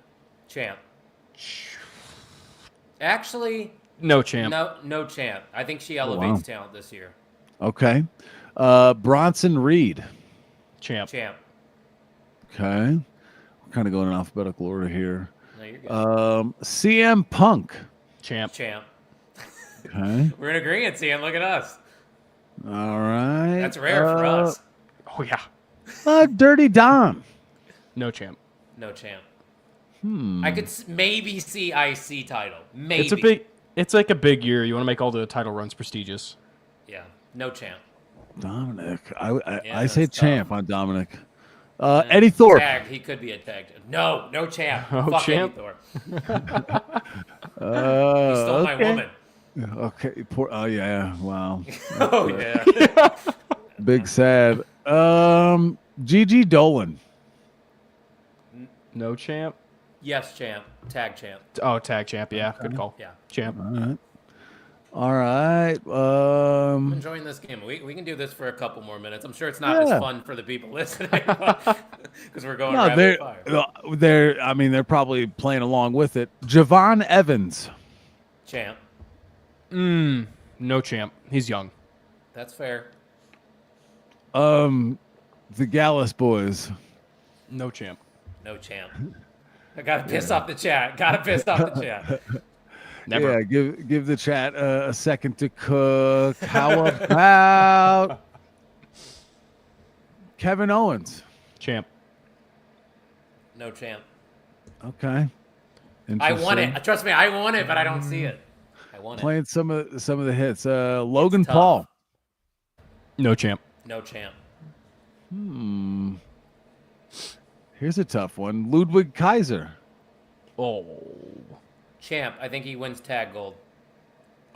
Champ. Actually, No champ. no champ. I think she elevates talent this year. Okay. Bronson Reed. Champ. Champ. Okay. We're kind of going in alphabetical order here. No, you're good. CM Punk. Champ. Champ. Okay. We're in agreement, Sam. Look at us. All right. That's rare for us. Oh yeah. Dirty Dom. No champ. No champ. I could maybe see IC title. Maybe. It's like a big year. You want to make all the title runs prestigious. Yeah. No champ. Dominic. Yeah, I say that's champ on Dominic. Eddie Thorpe. Tag. He could be a tag. No champ. No Fuck champ? Eddie Thorpe. He stole my woman. Okay. Oh yeah. Wow. Oh yeah. Big sad. Gigi Dolan. No champ. Yes, champ. Tag champ. Oh, tag champ. Yeah, good call. Yeah. Champ. All right. I'm enjoying this game. We can do this for a couple more minutes. I'm sure it's not as fun for the people listening because we're going rapid fire. they're probably playing along with it. Javon Evans. Champ. No champ. He's young. That's fair. The Gallus boys. No champ. No champ. I gotta piss off the chat. Gotta piss off the chat. Never. Yeah, give the chat a second to cook. How about Kevin Owens? Champ. No champ. Okay. I want Interesting. it. Trust me, I want it, but I don't see it. I want it. Playing some of the hits. Logan tough. Paul. No champ. No champ. Here's a tough one. Ludwig Kaiser. Oh. Champ. I think he wins tag gold.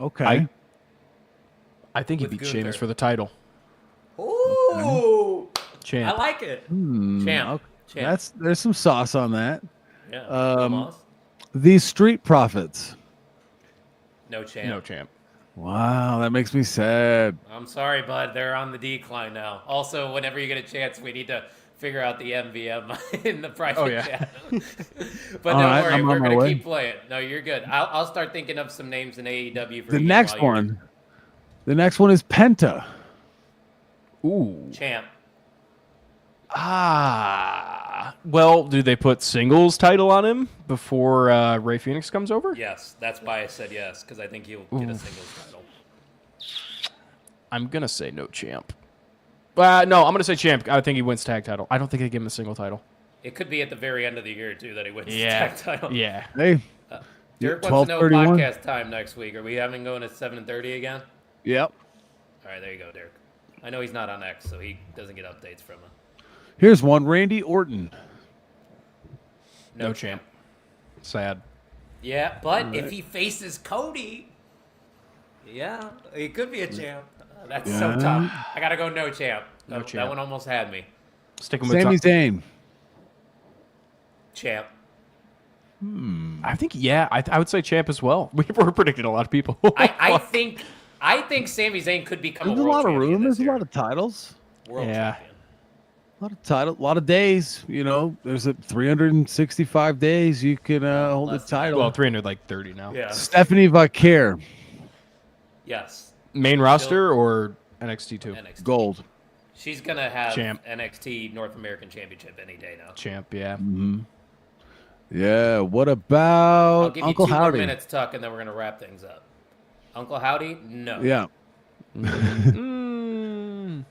Okay. I think he With beat Gunther. Sheamus for the title. Ooh. Champ. I like it. Champ. Okay. Champ. There's some sauce on that. Yeah. Um, The Street Profits. No champ. No champ. Wow, that makes me sad. I'm sorry, bud. They're on the decline now. Also, whenever you get a chance, we need to figure out the MVM in the private chat. But All don't right, worry, I'm we're on my going to way. keep playing. No, you're good. I'll start thinking of some names in AEW for The you next while you're- one. The next one is Penta. Ooh. Champ. Well, do they put singles title on him before Ray Phoenix comes over? Yes, that's why I said yes, because I think he'll get a singles title. I'm gonna say no champ. No, I'm gonna say champ. I think he wins tag title. I don't think they give him a single title. It could be at the very end of the year, too, that he wins the Yeah. tag title. Yeah. Hey. Dirk wants to know 12:31. podcast time next week. Are we having going at 7:30 again? Yep. All right, there you go, Dirk. I know he's not on X, so he doesn't get updates from him. Here's one. Randy Orton. No champ. Sad. Yeah, but if he faces Cody, yeah, he could be a champ. That's so Yeah. tough. I gotta go no champ. No That champ. one almost had me. Sticking with Sami Zayn. Champ. I think I would say champ as well. We're predicting a lot of people. I think Sami Zayn could become There's a a world lot of champion room. this There's a year. lot of titles. World Yeah. champion. A lot of days. You know, there's 365 days you can hold a Less than title. well, 330 now. Yeah. Stephanie Vaquer. Yes. Main roster or NXT 2? NXT. Gold. She's gonna have Champ. NXT North American Championship any day now. Champ, yeah. Yeah. What I'll about give you Uncle 2 more Howdy? minutes, Tuck, and then we're gonna wrap things up. Uncle Howdy? No. Yeah.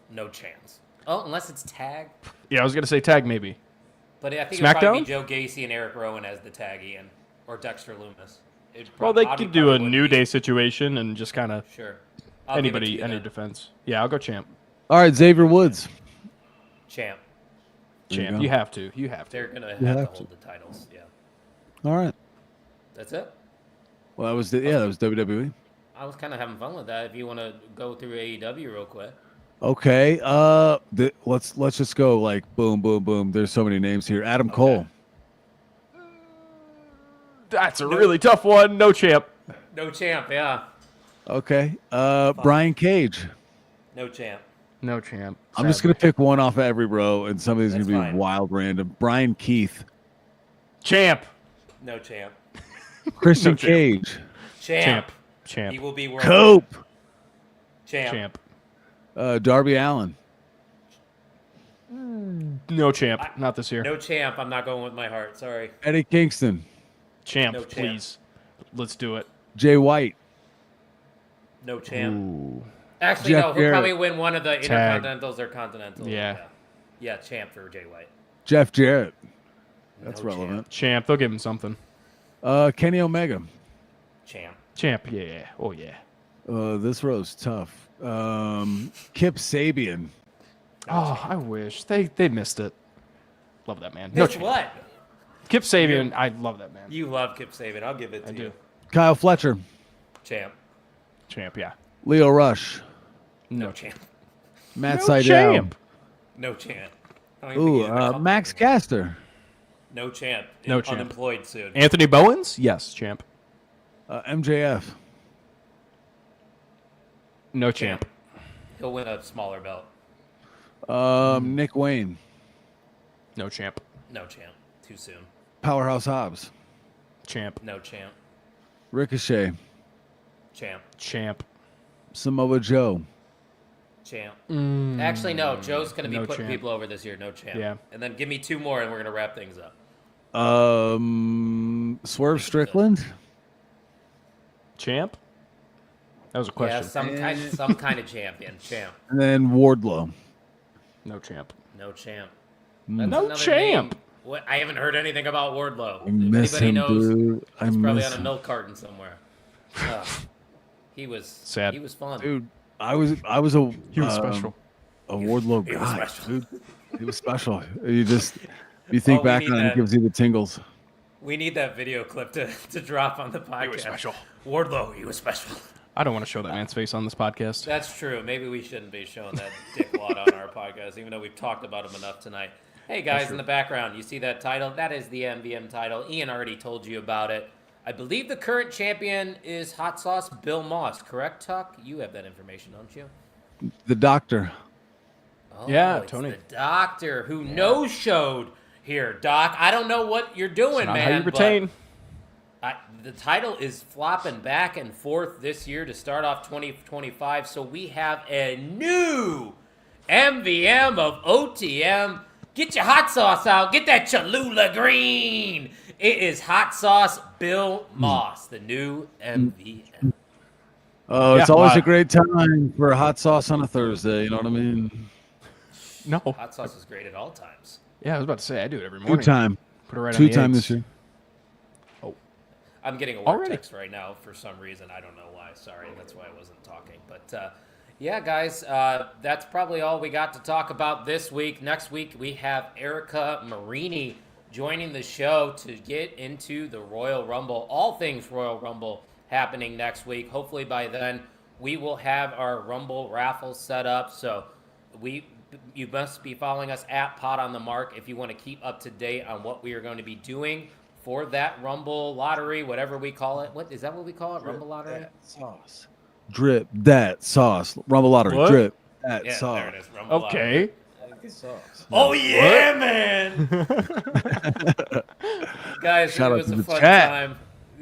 No chance. Oh, unless it's tag. Yeah, I was gonna say tag maybe. But I think it'd probably be SmackDown? Joe Gacy and Eric Rowan as the tag Ian. Or Dexter Loomis. Well, they Howdy could do a probably would New be. Day situation and just kind of Sure. I'll give it to anybody, you any then. defense. Yeah, I'll go champ. All right, Xavier Woods. Champ. There you Champ. go. You have to. You have to. They're gonna have You to have to. hold the titles. Yeah. All right. That's it. Well, that was that was WWE. I was kind of having fun with that. If you want to go through AEW real quick. Okay. Let's just go like boom, boom, boom. There's so many names here. Adam Cole. That's a really tough one. No champ. No champ. Yeah. Okay. Brian Cage. No champ. No champ. I'm just gonna pick one off of every row, and some of these are That's gonna be fine. wild random. Brian Keith. Champ. No champ. Christian No champ. Cage. Champ. He Champ. will be world Cope. champ. Champ. Darby Allin. No champ. Not this year. No champ. I'm not going with my heart. Sorry. Eddie Kingston. Champ, No champ. please. Let's do it. Jay White. No champ. Ooh. Actually, Jeff no. He'll Jarrett. probably win one of the Tag. Intercontinentals or Continentals. Yeah. Yeah, champ for Jay White. Jeff Jarrett. That's No relevant. Champ. They'll give him something. Kenny Omega. Champ. Champ. Yeah. Oh, yeah. This row's tough. Kip Sabian. Oh, I wish. They missed it. Love that man. No It's champ. what? Kip Sabian. I love that man. You love Kip Sabian. I'll give it to I you. do. Kyle Fletcher. Champ. Champ, yeah. Leo Rush. No champ. Matt No Sydal. champ. No champ. I don't even think Ooh, he's in the company Max anymore. Caster. No champ. No champ. Unemployed soon. Anthony Bowens? Yes, champ. MJF. No champ. He'll win a smaller belt. Nick Wayne. No champ. No champ. Too soon. Powerhouse Hobbs. Champ. No champ. Ricochet. Champ. Champ. Samoa Joe. Champ. Actually, no. Joe's going to be No putting champ. people over this year. No champ. Yeah. And then give me two more, and we're going to wrap things up. Swerve Strickland. Champ? That was a Yeah, question. some kind of champion. Champ. And then Wardlow. No champ. No champ. Mm. No Another champ. name. What? I haven't heard anything about Wardlow. I miss Anybody him, knows? dude. I He's probably miss on a him. milk carton somewhere. Ugh. He was Sad. He was fun. Dude, I was a He was special. a Wardlow He was guy, special. dude. He was special. You think we back need on it, that. it gives you the tingles. We need that video clip to drop on the podcast. was special. Wardlow, he was special. I don't want to show that man's face on this podcast. That's true. Maybe we shouldn't be showing that dickwad on our podcast, even though we've talked about him enough tonight. Hey, guys, in the background, you see that title? That is the MVM title. Ian already told you about it. I believe the current champion is Hot Sauce Bill Moss, correct, Tuck? You have that information, don't you? The Doctor. Oh, Yeah, it's Tony. the doctor who no-showed here. Doc, I don't know what you're doing, Not man. how you retain. The title is flopping back and forth this year to start off 2025, so we have a new MVM of OTM. Get your hot sauce out. Get that Cholula green. It is Hot Sauce Bill Moss, the new MVM. Oh, it's Yeah, always wow. a great time for hot sauce on a Thursday. You know what I mean? No. Hot sauce is great at all times. Yeah, I was about to say, I do it every morning. Two-time. Put it right on the Two-time eggs. this year. I'm getting a work Already? text right now for some reason. I don't know why. Sorry, that's why I wasn't talking. But yeah, guys, that's probably all we got to talk about this week. Next week, we have Erica Marini joining the show to get into the Royal Rumble. All things Royal Rumble happening next week. Hopefully by then, we will have our Rumble raffle set up. So you must be following us at Pod on the Mark if you want to keep up to date on what we are going to be doing for that Rumble lottery, whatever we call it. What is that? What we call it? Rumble lottery? Sauce. Drip that sauce. Rumble lottery. What? Drip that Yeah, sauce. there it is. Rumble lottery. Okay. Sauce. Oh yeah, man! Guys, Shout it out was to a the fun chat. time.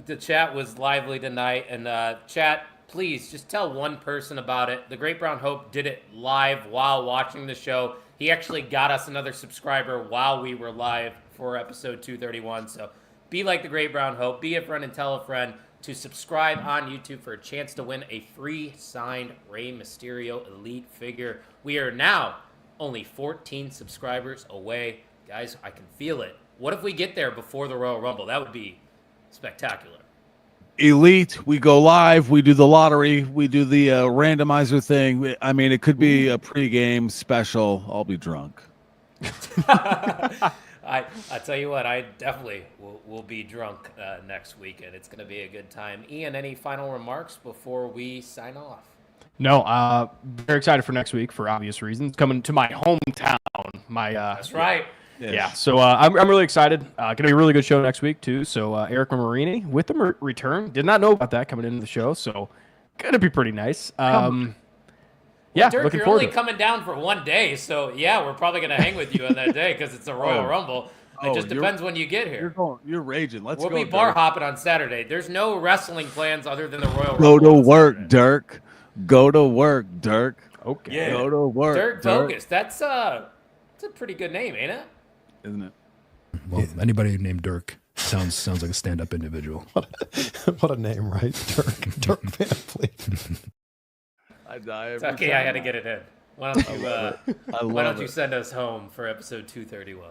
The chat was lively tonight, and chat, please just tell one person about it. The Great Brown Hope did it live while watching the show. He actually got us another subscriber while we were live for episode 231. So be like the Great Brown Hope. Be a friend and tell a friend to subscribe on YouTube for a chance to win a free signed Rey Mysterio Elite figure. We are now only 14 subscribers away. Guys, I can feel it. What if we get there before the Royal Rumble? That would be spectacular. Elite. We go live. We do the lottery. We do the randomizer thing. I mean, it could be a pregame special. I'll be drunk. I tell you what, I definitely will be drunk next weekend. It's going to be a good time. Ian, any final remarks before we sign off? No, very excited for next week for obvious reasons. Coming to my hometown. That's right. Yeah, so I'm really excited. Going to be a really good show next week, too. So Erica Marini with the return. Did not know about that coming into the show, so going to be pretty nice. Yeah, Dirk, looking you're forward only to it. coming down for one day, so yeah, we're probably going to hang with you on that day because it's a Royal Rumble. It just depends when you get here. You're raging. Let's We'll go. be bar Dirk. hopping on Saturday. There's no wrestling plans other than the Royal Go Rumble to on work, Saturday. Dirk. Go to work, Dirk. Okay. Yeah. Go to work, Dirk Dirk. Bogus. That's a pretty good name, ain't it? Isn't it? Well, anybody named Dirk sounds like a stand-up individual. What a name, right? Dirk Van Fleet. I die. It's every okay, I time. had to get it in. Why don't you why don't you it. send us home for episode 231?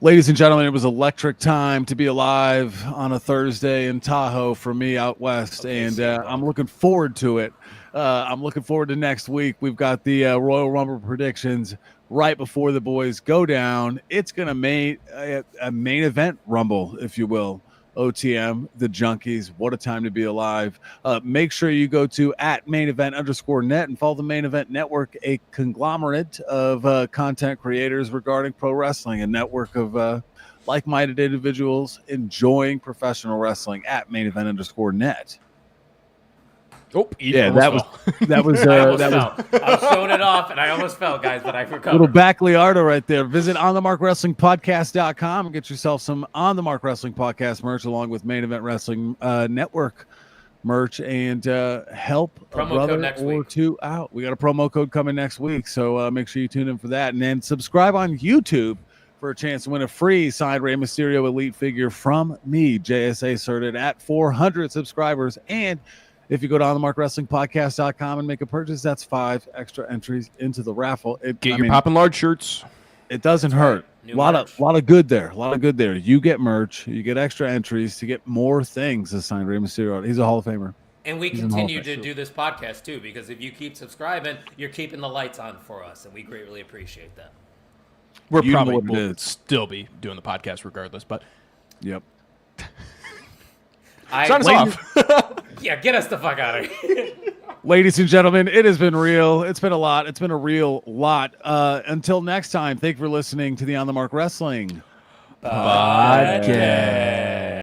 Ladies and gentlemen, it was electric time to be alive on a Thursday in Tahoe for me out west, Okay, and see you, I'm looking forward to it. I'm looking forward to next week. We've got the Royal Rumble predictions right before the boys go down. It's going to make a main event Rumble, if you will. OTM, the Junkies. What a time to be alive. Make sure you go to @mainevent_net and follow the Main Event Network, a conglomerate of content creators regarding pro wrestling, a network of like-minded individuals enjoying professional wrestling @mainevent_net. Oh, Yeah, that was I almost that was fell. I was showing it off, and I almost fell, guys, but I recovered. little Backliardo right there. Visit onthemarkwrestlingpodcast.com and get yourself some On the Mark Wrestling Podcast merch along with Main Event Wrestling Network merch and help a Promo code brother next or week. two out. We got a promo code coming next week, so make sure you tune in for that. And then subscribe on YouTube for a chance to win a free signed Rey Mysterio Elite figure from me, JSA Certed, at 400 subscribers. And if you go to onthemarkwrestlingpodcast.com and make a purchase, that's 5 extra entries into the raffle. Get your poppin' large shirts. It doesn't hurt. New A lot merch. of good there. A lot of good there. You get merch. You get extra entries to get more things assigned Rey Mysterio. He's a Hall of Famer. And we He's in the Hall of continue to Fame. do this podcast, too, because if you keep subscribing, you're keeping the lights on for us, and we greatly appreciate that. We're You know probably what it will is. still be doing the podcast regardless, but Yep. sign us off. Yeah, get us the fuck out of here. Ladies and gentlemen, it has been real. It's been a lot. It's been a real lot. Until next time, thank you for listening to the On the Mark Wrestling Podcast.